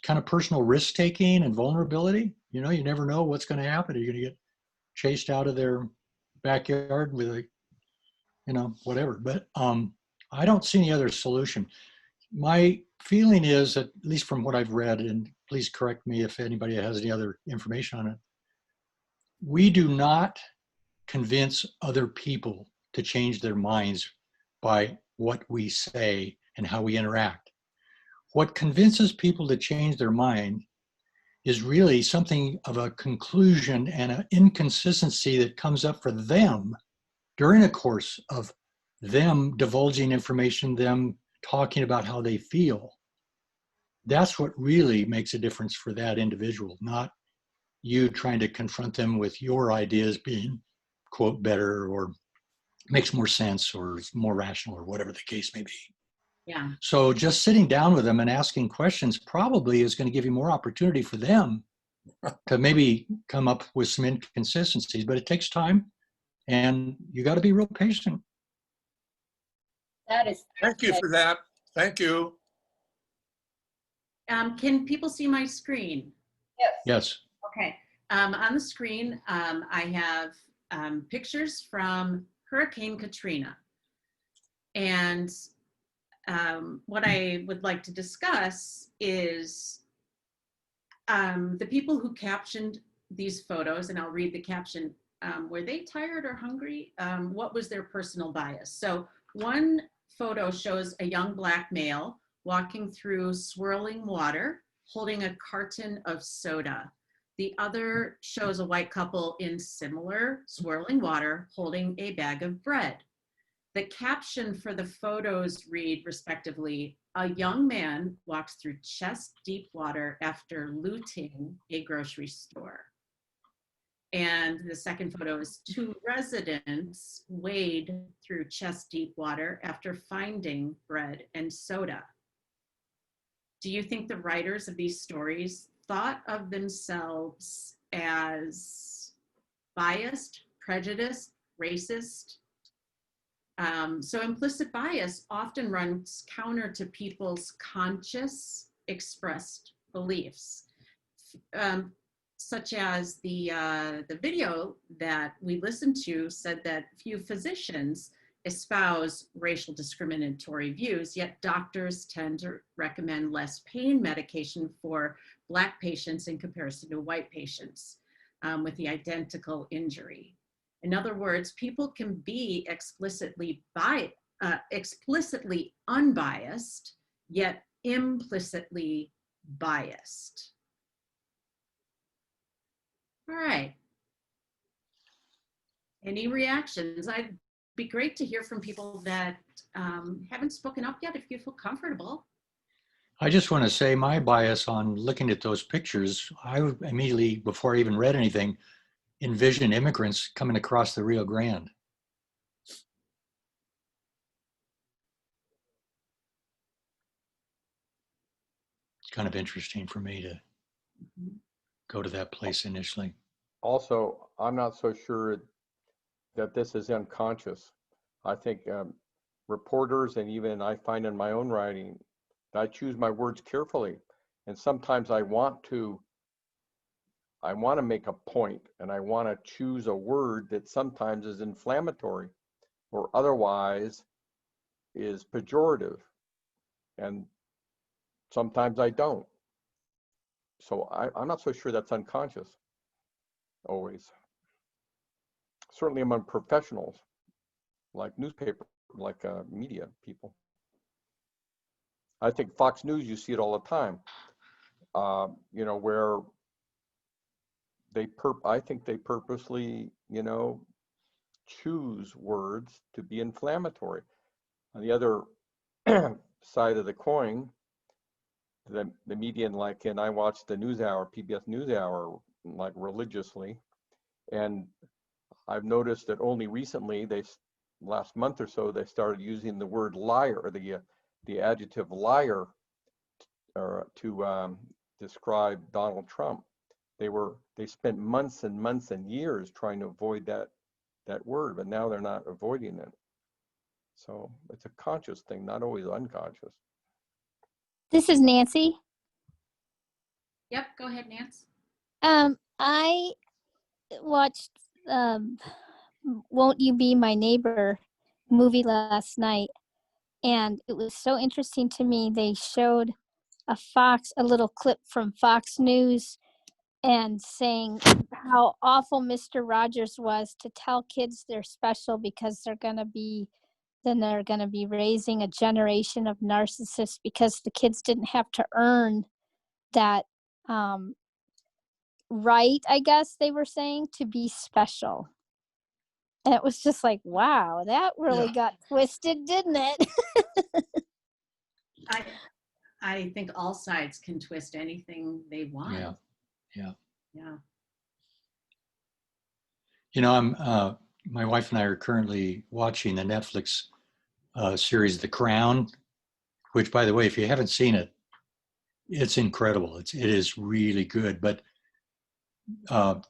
kind of personal risk taking and vulnerability. You never know what's going to happen. Are you going to get chased out of their backyard with a, whatever. But I don't see any other solution. My feeling is, at least from what I've read, and please correct me if anybody has any other information on it, we do not convince other people to change their minds by what we say and how we interact. What convinces people to change their mind is really something of a conclusion and an inconsistency that comes up for them during a course of them divulging information, them talking about how they feel. That's what really makes a difference for that individual, not you trying to confront them with your ideas being, quote, better or makes more sense or is more rational or whatever the case may be. Yeah. So just sitting down with them and asking questions probably is going to give you more opportunity for them to maybe come up with some inconsistencies, but it takes time and you got to be real patient. Thank you for that. Thank you. Can people see my screen? Yes. Okay. On the screen, I have pictures from Hurricane Katrina. And what I would like to discuss is the people who captioned these photos, and I'll read the caption. Were they tired or hungry? What was their personal bias? So one photo shows a young Black male walking through swirling water, holding a carton of soda. The other shows a white couple in similar swirling water, holding a bag of bread. The caption for the photos read, respectively, A young man walks through chest-deep water after looting a grocery store. And the second photo is 2 residents wade through chest-deep water after finding bread and soda. Do you think the writers of these stories thought of themselves as biased, prejudiced, racist? So implicit bias often runs counter to people's conscious expressed beliefs. Such as the video that we listened to said that few physicians espouse racial discriminatory views, yet doctors tend to recommend less pain medication for Black patients in comparison to white patients with the identical injury. In other words, people can be explicitly unbiased, yet implicitly biased. All right. Any reactions? I'd be great to hear from people that haven't spoken up yet if you feel comfortable. I just want to say my bias on looking at those pictures, I would immediately, before I even read anything, envision immigrants coming across the Rio Grande. It's kind of interesting for me to go to that place initially. Also, I'm not so sure that this is unconscious. I think reporters, and even I find in my own writing, I choose my words carefully. And sometimes I want to make a point, and I want to choose a word that sometimes is inflammatory or otherwise is pejorative. And sometimes I don't. So I'm not so sure that's unconscious always. Certainly among professionals, like newspaper, like media people. I think Fox News, you see it all the time, you know, where I think they purposely, you know, choose words to be inflammatory. On the other side of the coin, the media, like, and I watch the NewsHour, PBS NewsHour, like religiously, and I've noticed that only recently, last month or so, they started using the word liar, or the adjective liar, to describe Donald Trump. They spent months and months and years trying to avoid that word, but now they're not avoiding it. So it's a conscious thing, not always unconscious. This is Nancy. Yep, go ahead, Nance. I watched Won't You Be My Neighbor movie last night, and it was so interesting to me. They showed a little clip from Fox News and saying how awful Mr. Rogers was to tell kids they're special because they're going to be raising a generation of narcissists because the kids didn't have to earn that right, I guess they were saying, to be special. And it was just like, wow, that really got twisted, didn't it? I think all sides can twist anything they want. Yeah. You know, my wife and I are currently watching the Netflix series The Crown, which, by the way, if you haven't seen it, it's incredible. It is really good. But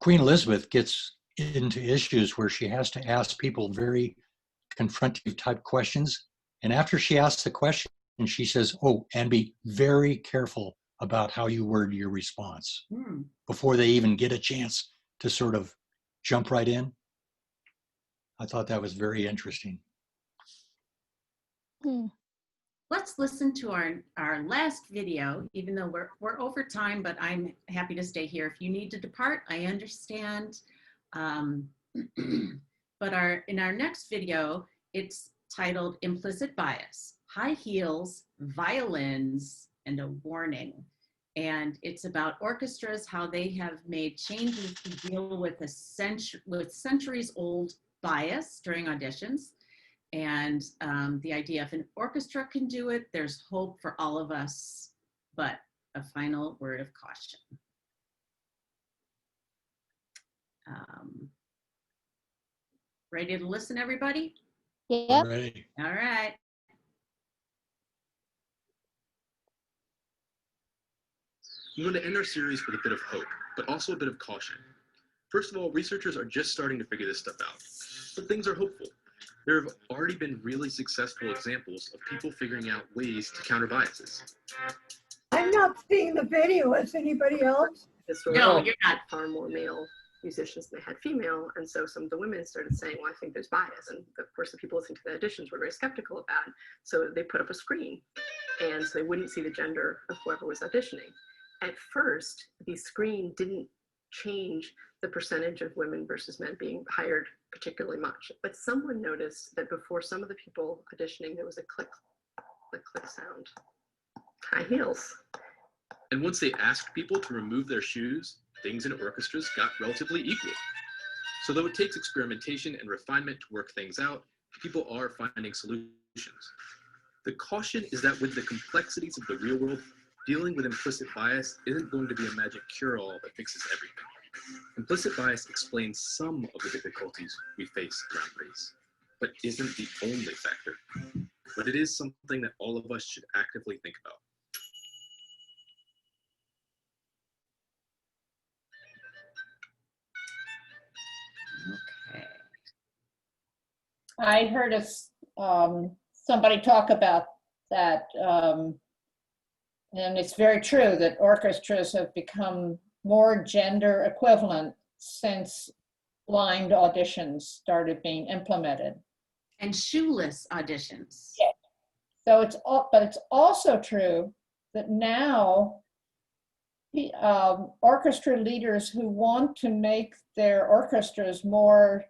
Queen Elizabeth gets into issues where she has to ask people very confrontive type questions. And after she asks the question, she says, oh, and be very careful about how you word your response before they even get a chance to sort of jump right in. I thought that was very interesting. Let's listen to our last video, even though we're over time, but I'm happy to stay here. If you need to depart, I understand. But in our next video, it's titled Implicit Bias, High Heels, Violins, and a Warning. And it's about orchestras, how they have made changes to deal with centuries old bias during auditions. And the idea if an orchestra can do it, there's hope for all of us, but a final word of caution. Ready to listen, everybody? Yep. Ready. All right. I'm going to end our series with a bit of hope, but also a bit of caution. First of all, researchers are just starting to figure this stuff out, but things are hopeful. There have already been really successful examples of people figuring out ways to counter biases. I'm not seeing the video. Is anybody else? No, you're not. Far more male musicians than they had female, and so some of the women started saying, well, I think there's bias, and of course the people listening to the auditions were very skeptical of that, so they put up a screen, and so they wouldn't see the gender of whoever was auditioning. At first, the screen didn't change the percentage of women versus men being hired particularly much, but someone noticed that before some of the people auditioning, there was a click sound. High heels. And once they asked people to remove their shoes, things in orchestras got relatively equal. So though it takes experimentation and refinement to work things out, people are finding solutions. The caution is that with the complexities of the real world, dealing with implicit bias isn't going to be a magic cure-all that fixes everything. Implicit bias explains some of the difficulties we face around race, but isn't the only factor. But it is something that all of us should actively think about. Okay. I heard somebody talk about that, and it's very true that orchestras have become more gender equivalent since blind auditions started being implemented. And shoeless auditions. Yeah. So but it's also true that now orchestra leaders who want to make their orchestras more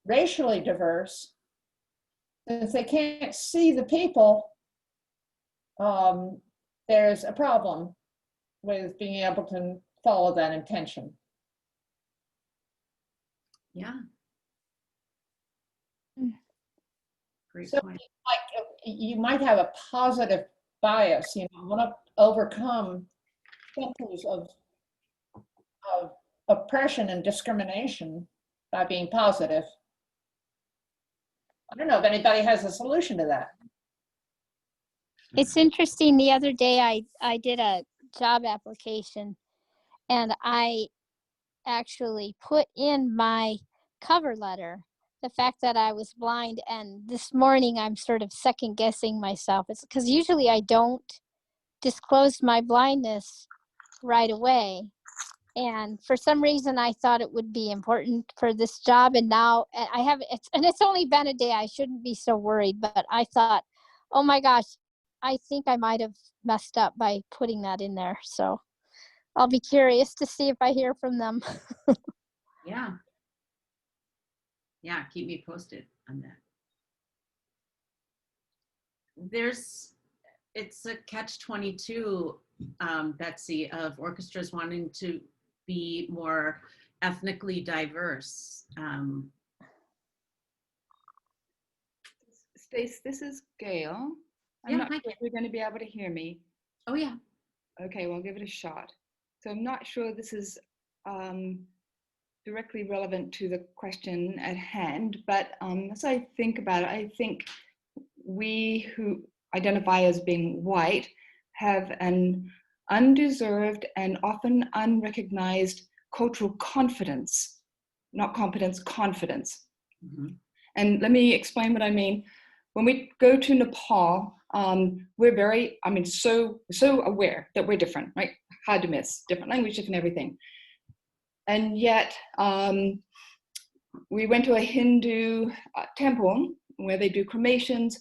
racially diverse, since they can't see the people, there's a problem with being able to follow that intention. Yeah. Great So point. like you might have a positive bias, want to overcome centuries of oppression and discrimination by being positive. I don't know if anybody has a solution to that. It's interesting. The other day I did a job application and I actually put in my cover letter the fact that I was blind, and this morning I'm sort of second guessing myself. It's because usually I don't disclose my blindness right away, and for some reason I thought it would be important for this job, and now I have it's only been a day. I shouldn't be so worried, but I thought, oh my gosh, I think I might have messed up by putting that in there. So I'll be curious to see if I hear from them. Yeah. Yeah, keep me posted on that. It's a catch-22, Betsy, of orchestras wanting to be more ethnically diverse. Stace, this is Gail. I'm not sure if you're going to be able to hear me. Oh, yeah. Okay, well, I'll give it a shot. So I'm not sure this is directly relevant to the question at hand, but as I think about it, I think we who identify as being white have an undeserved and often unrecognized cultural confidence, not competence, confidence. Mm-hmm. And let me explain what I mean. When we go to Nepal, we're very, so aware that we're different, right? Hard to miss, different language, different everything. And yet, we went to a Hindu temple where they do cremations.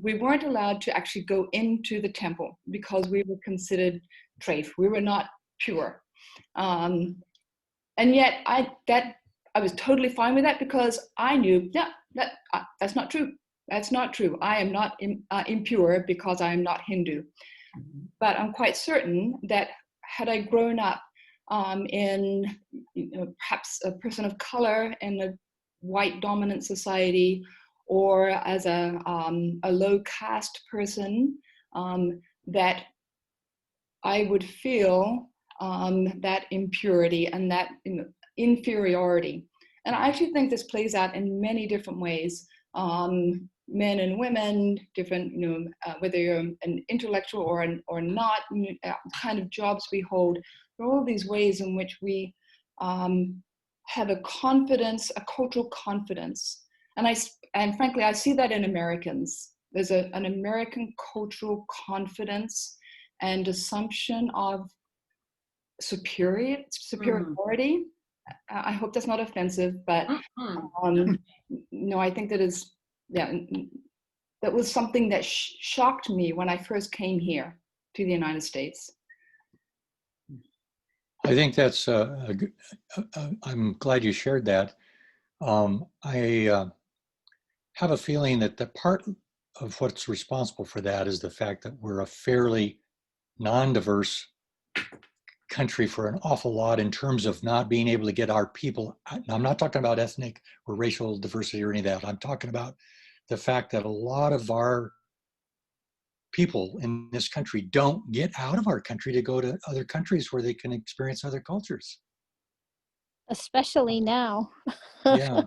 We weren't allowed to actually go into the temple because we were considered treif. We were not pure. And yet, I was totally fine with that because I knew, that's not true. That's not true. I am not impure because I am not Hindu. But I'm quite certain that had I grown up in perhaps a person of color in a white dominant society, or as a low caste person, that I would feel that impurity and that inferiority. And I actually think this plays out in many different ways. Men and women, different, whether you're an intellectual or not, kind of jobs we hold. There are all these ways in which we have a confidence, a cultural confidence. And frankly, I see that in Americans. There's an American cultural confidence and assumption of superiority. I hope that's not offensive, but no, I think that is, that was something that shocked me when I first came here to the United States. I think that's, I'm glad you shared that. I have a feeling that the part of what's responsible for that is the fact that we're a fairly non-diverse country for an awful lot in terms of not being able to get our people. I'm not talking about ethnic or racial diversity or any of that. I'm talking about the fact that a lot of our people in this country don't get out of our country to go to other countries where they can experience other cultures. Especially now. Yeah,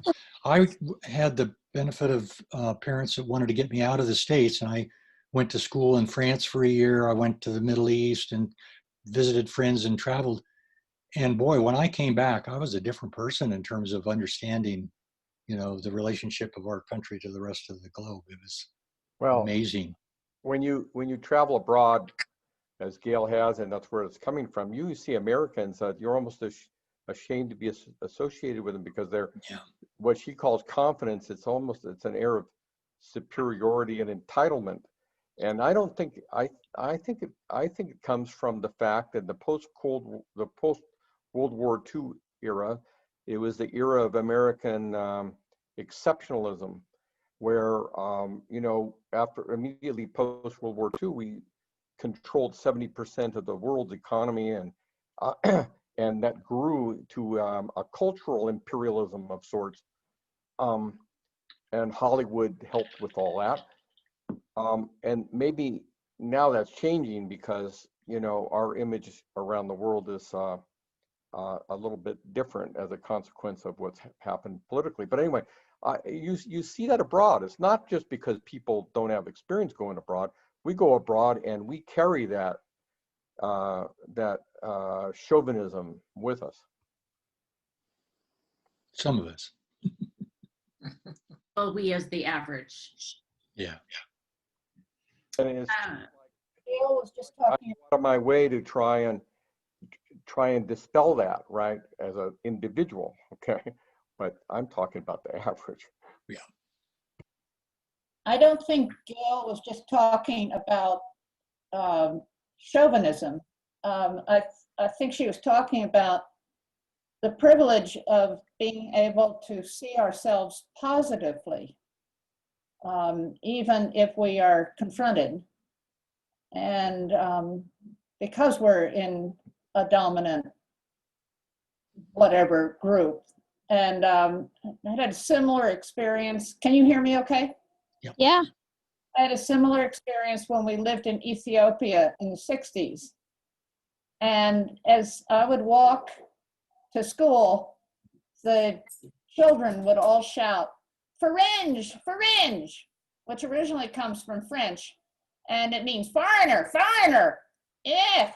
I had the benefit of parents that wanted to get me out of the States, and I went to school in France for a year. I went to the Middle East and visited friends and traveled. And boy, when I came back, I was a different person in terms of understanding, the relationship of our country to the rest of the globe. It was amazing. When you travel abroad, as Gail has, and that's where it's coming from, you see Americans that you're almost ashamed to be associated with them because they're what she calls confidence. It's an air of superiority and entitlement. And I don't think I think it comes from the fact that the post World War II era, it was the era of American exceptionalism, where after immediately post World War II, we controlled 70% of the world's economy, and and that grew to a cultural imperialism of sorts, and Hollywood helped with all that. And maybe now that's changing because our image around the world is a little bit different as a consequence of what's happened politically. But anyway, you see that abroad. It's not just because people don't have experience going abroad. We go abroad and we carry that chauvinism with us. Some of us. Well, we as the average. Yeah. And it's Gail was just I talking. go out of my way to try and dispel that, right, as an individual, okay? But I'm talking about the average. Yeah. I don't think Gail was just talking about chauvinism. I think she was talking about the privilege of being able to see ourselves positively, even if we are confronted. And because we're in a dominant whatever group. And I had a similar experience. Can you hear me okay? Yeah. I had a similar experience when we lived in Ethiopia in the 60s. And as I would walk to school, the children would all shout, "Feringe, Feringe," which originally comes from French. And it means foreigner, foreigner, yeah.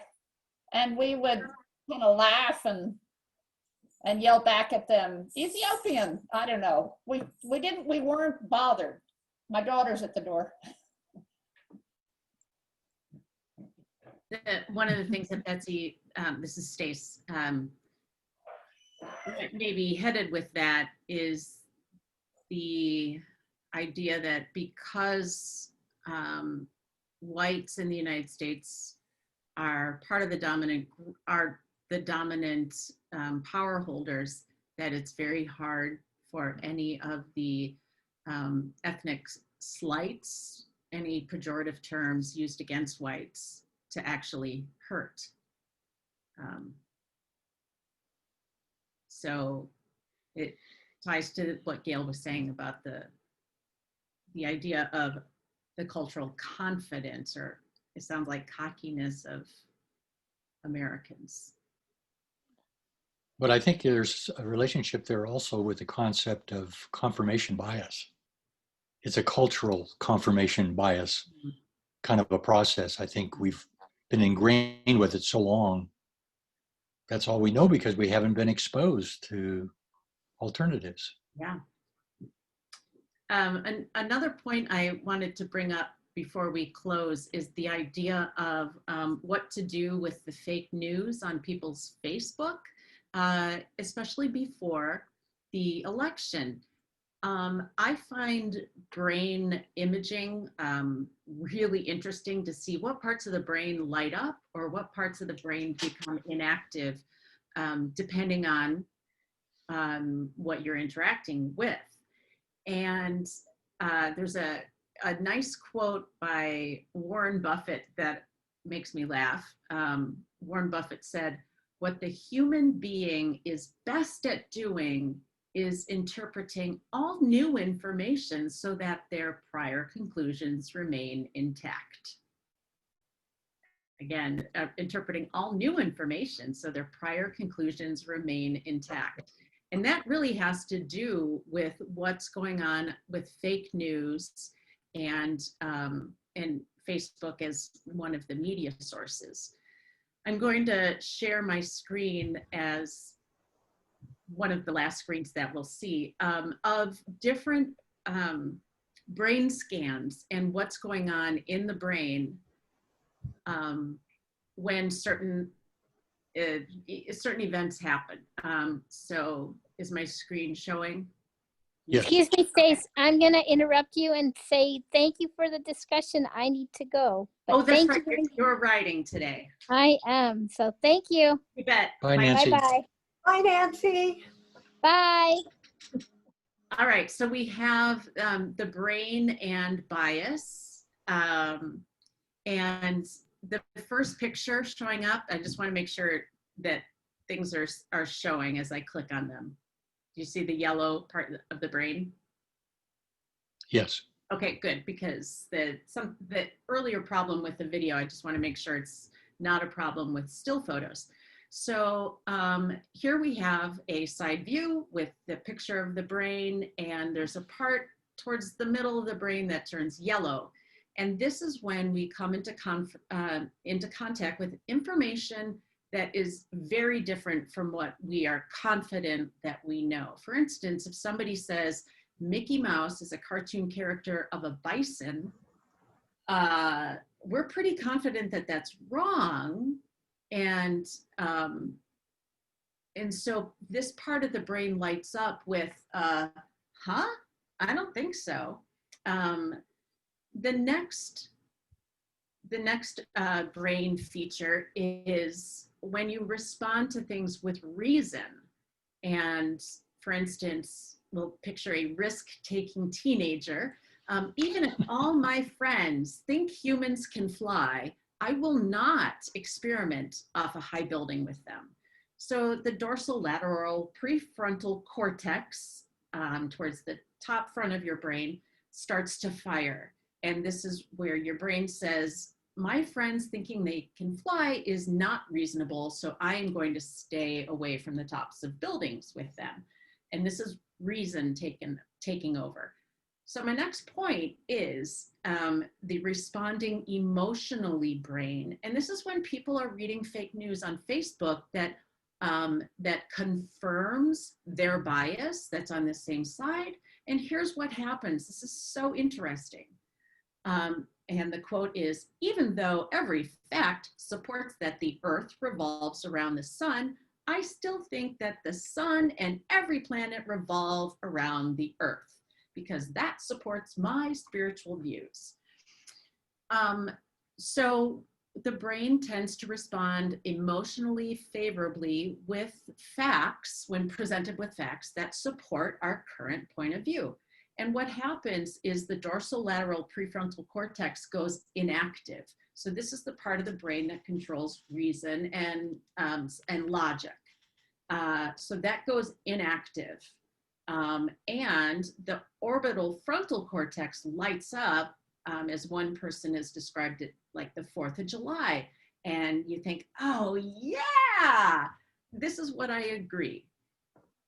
And we would laugh and yell back at them, Ethiopian. I don't know. We weren't bothered. My daughter's at the door. One of the things that Betsy, this is Stace, maybe headed with that is the idea that because whites in the United States are part of the dominant power holders, that it's very hard for any of the ethnic slights, any pejorative terms used against whites to actually hurt. So it ties to what Gail was saying about the the idea of the cultural confidence, or it sounds like cockiness of Americans. But I think there's a relationship there also with the concept of confirmation bias. It's a cultural confirmation bias kind of a process. I think we've been ingrained with it so long. That's all we know because we haven't been exposed to alternatives. Yeah. And another point I wanted to bring up before we close is the idea of what to do with the fake news on people's Facebook, especially before the election. I find brain imaging really interesting to see what parts of the brain light up or what parts of the brain become inactive, depending on what you're interacting with. And there's a nice quote by Warren Buffett that makes me laugh. Warren Buffett said, "What the human being is best at doing is interpreting all new information so that their prior conclusions remain intact." Again, interpreting all new information so their prior conclusions remain intact. And that really has to do with what's going on with fake news and Facebook as one of the media sources. I'm going to share my screen as one of the last screens that we'll see of different brain scans and what's going on in the brain when certain events happen. So is my screen showing? Yes. Excuse me, Stace, I'm going to interrupt you and say thank you for the discussion. I need to go. But Oh, that's thank right. You're writing today. I am. So thank you. You bet. Bye, Nancy. Bye-bye. Bye, Nancy. Bye. All right, so we have the brain and bias. And the first picture showing up, I just want to make sure that things are showing as I click on them. Do you see the yellow part of the brain? Yes. Okay, good, because the earlier problem with the video, I just want to make sure it's not a problem with still photos. So here we have a side view with the picture of the brain, and there's a part towards the middle of the brain that turns yellow. And this is when we come into contact with information that is very different from what we are confident that we know. For instance, if somebody says Mickey Mouse is a cartoon character of a bison, we're pretty confident that that's wrong. And so this part of the brain lights up with, huh? I don't think so. The next brain feature is when you respond to things with reason. And for instance, we'll picture a risk-taking teenager. Even if all my friends think humans can fly, I will not experiment off a high building with them. So the dorsolateral prefrontal cortex towards the top front of your brain starts to fire. And this is where your brain says, my friends thinking they can fly is not reasonable, so I am going to stay away from the tops of buildings with them. And this is reason taking over. So my next point is the responding emotionally brain. And this is when people are reading fake news on Facebook that confirms their bias that's on the same side. And here's what happens. This is so interesting. And the quote is, even though every fact supports that the earth revolves around the sun, I still think that the sun and every planet revolve around the earth, because that supports my spiritual views. So the brain tends to respond emotionally favorably with facts, when presented with facts that support our current point of view. And what happens is the dorsolateral prefrontal cortex goes inactive. So this is the part of the brain that controls reason and logic. So that goes inactive. And the orbital frontal cortex lights up, as one person has described it, like the 4th of July. And you think, oh yeah, this is what I agree.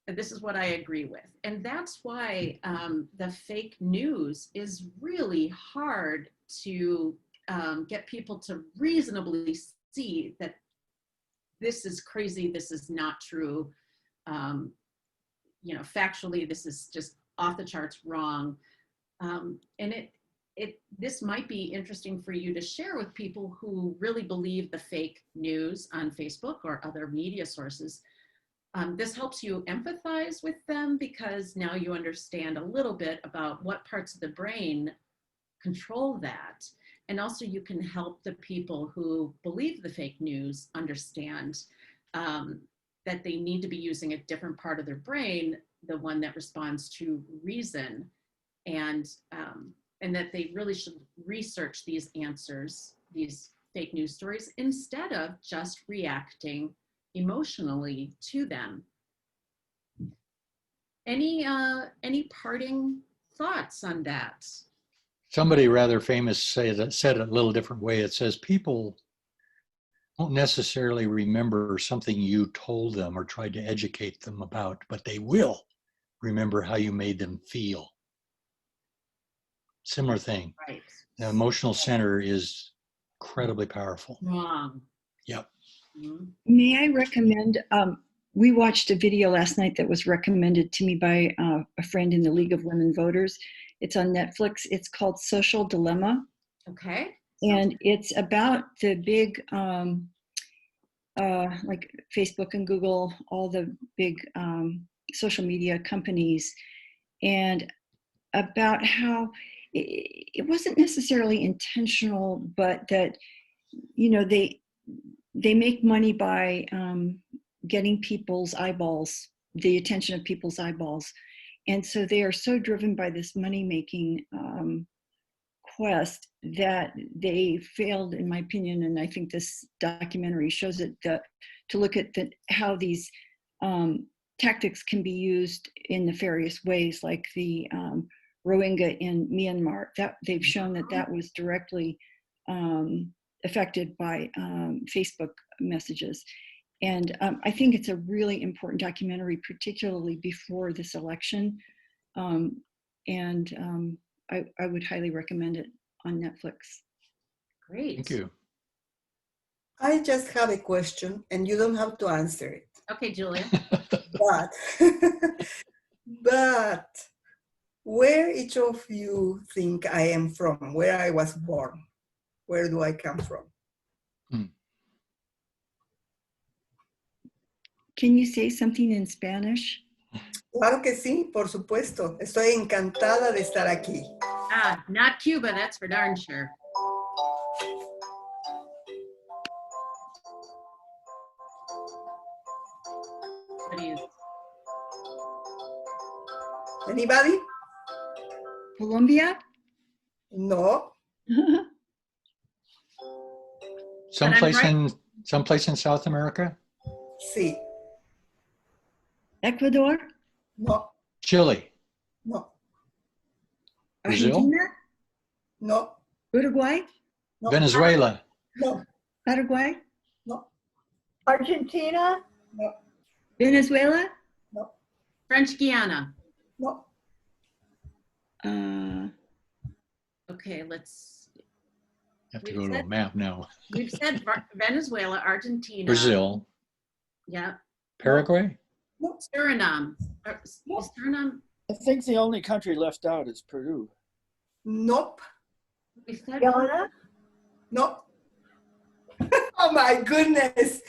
This is what I agree with. And that's why the fake news is really hard to get people to reasonably see that this is crazy, this is not true. You know, factually, this is just off the charts wrong. And this might be interesting for you to share with people who really believe the fake news on Facebook or other media sources. This helps you empathize with them because now you understand a little bit about what parts of the brain control that. And also you can help the people who believe the fake news understand that they need to be using a different part of their brain, the one that responds to reason, and that they really should research these answers, these fake news stories, instead of just reacting emotionally to them. Any parting thoughts on that? Somebody rather famous said it a little different way. It says people don't necessarily remember something you told them or tried to educate them about, but they will remember how you made them feel. Similar thing. Right. The emotional center is incredibly powerful. Wrong. Yep. Mm-hmm. May I recommend, we watched a video last night that was recommended to me by a friend in the League of Women Voters. It's on Netflix. It's called Social Dilemma. Okay. And it's about the big, like Facebook and Google, all the big social media companies, and about how it wasn't necessarily intentional, but that, you know, they make money by getting people's eyeballs, the attention of people's eyeballs. And so they are so driven by this money-making quest that they failed, in my opinion, and I think this documentary shows it, to look at how these tactics can be used in nefarious ways, like the Rohingya in Myanmar. That they've shown that was directly affected by Facebook messages. And I think it's a really important documentary, particularly before this election. I would highly recommend it on Netflix. Great. Thank you. I just have a question, and you don't have to answer it. Okay, Julia. But where each of you think I am from, where I was born, where do I come from? Can you say something in Spanish? Claro que sí, por supuesto. Estoy encantada de estar aquí. Ah, not Cuba, that's for darn sure. Anybody? Colombia? No. Someplace in South America? Sí. Ecuador? No. Chile? No. Brazil? Argentina? No. Uruguay? No. Venezuela? No. Paraguay? No. Argentina? No. Venezuela? No. French Guiana. No. Okay, let's. Have to go to a map now. We've said Venezuela, Argentina. Brazil? Yeah. Paraguay? No. Suriname. Is Suriname? I think the only country left out is Peru. Nope. We said Ghana? No. Oh my goodness.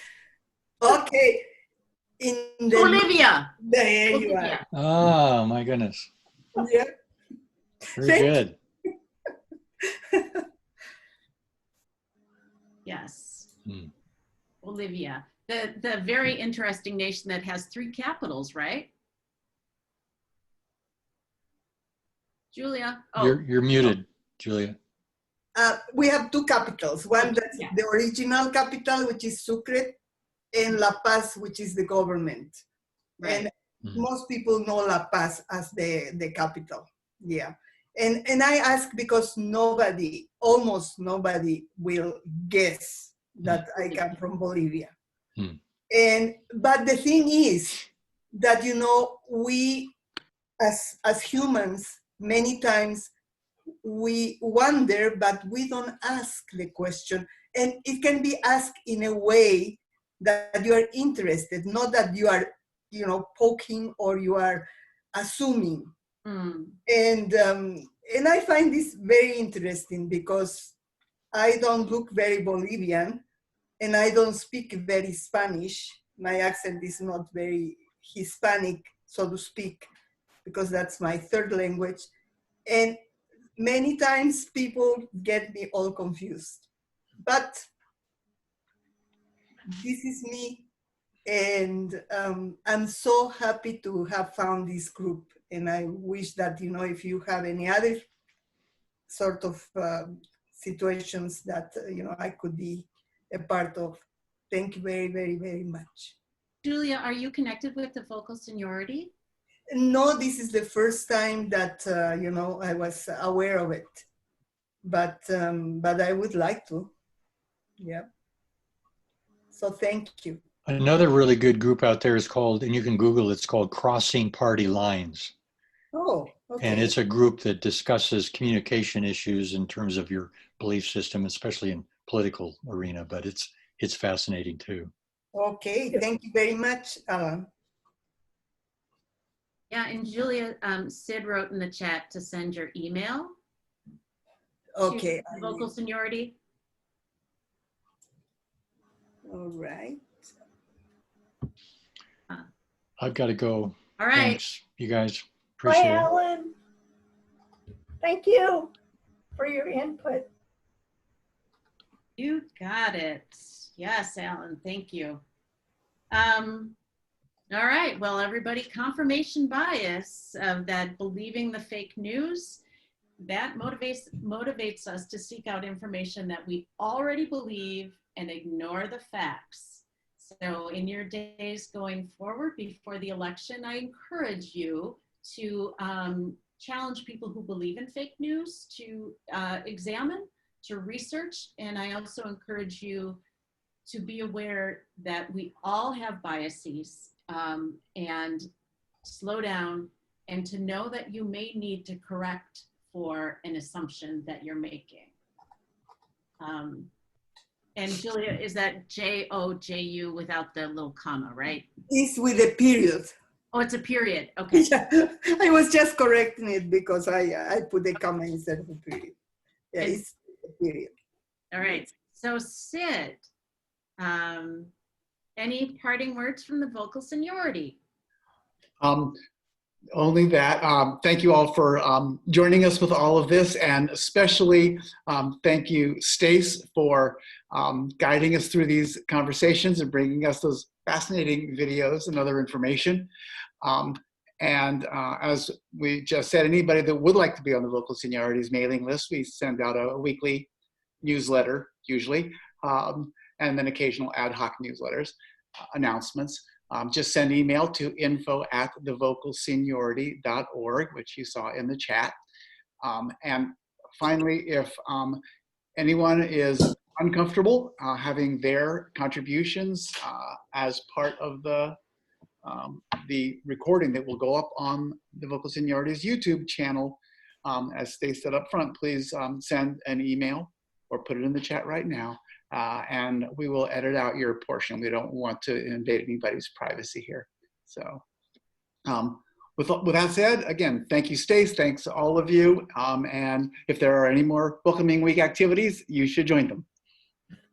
Okay. Bolivia. There you are. Oh my goodness. Yeah. Very good. Yes. Bolivia. The very interesting nation that has 3 capitals, right? Julia. Oh. You're muted, Julia. We have 2 capitals. One that's the original capital, which is Sucre, and La Paz, which is the government. Right. And Most people know La Paz as the capital. Yeah. And I ask because almost nobody will guess that I come from Bolivia. But the thing is that, you know, we as humans, many times we wonder, but we don't ask the question. And it can be asked in a way that you are interested, not that you are, you know, poking or you are assuming. And I find this very interesting because I don't look very Bolivian and I don't speak very Spanish. My accent is not very Hispanic, so to speak, because that's my third language. And many times people get me all confused. But this is me, and I'm so happy to have found this group. And I wish that, you know, if you have any other sort of situations that, you know, I could be a part of. Thank you very, very, very much. Julia, are you connected with the Vocal Seniority? No, this is the first time that, you know, I was aware of it, but I would like to, yeah. So thank you. Another really good group out there is called, and you can Google, it's called Crossing Party Lines. Oh, okay. And it's a group that discusses communication issues in terms of your belief system, especially in political arena, but it's fascinating too. Okay, thank you very much, Alan. Yeah, and Julia, Sid wrote in the chat to send your email. Okay. To Vocal Seniority. All right. I've got to go. All right. Thanks, you guys. Appreciate Bye, it. Alan. Thank you for your input. You got it. Yes, Alan, thank you. All right, well, everybody, confirmation bias of that believing the fake news, that motivates us to seek out information that we already believe and ignore the facts. So in your days going forward before the election, I encourage you to challenge people who believe in fake news to examine, to research, and I also encourage you to be aware that we all have biases and slow down, and to know that you may need to correct for an assumption that you're making. And Julia, is that J-O-J-U without the little comma, right? It's with a period. Oh, it's a period, okay. Yeah, I was just correcting it because I put a comma instead of a period. Yeah, it's a period. All right, so Sid, any parting words from the Vocal Seniority? Only that. Thank you all for joining us with all of this, and especially thank you, Stace, for guiding us through these conversations and bringing us those fascinating videos and other information. As we just said, anybody that would like to be on the Vocal Seniority's mailing list, we send out a weekly newsletter, usually, and then occasional ad hoc newsletters, announcements. Just send email to info@thevocalseniority.org, which you saw in the chat. And finally, if anyone is uncomfortable having their contributions as part of the recording that will go up on the Vocal Seniority's YouTube channel, as they said up front, please send an email or put it in the chat right now. And we will edit out your portion. We don't want to invade anybody's privacy here. So with that said, again, thank you, Stace. Thanks to all of you. And if there are any more Welcoming Week activities, you should join them.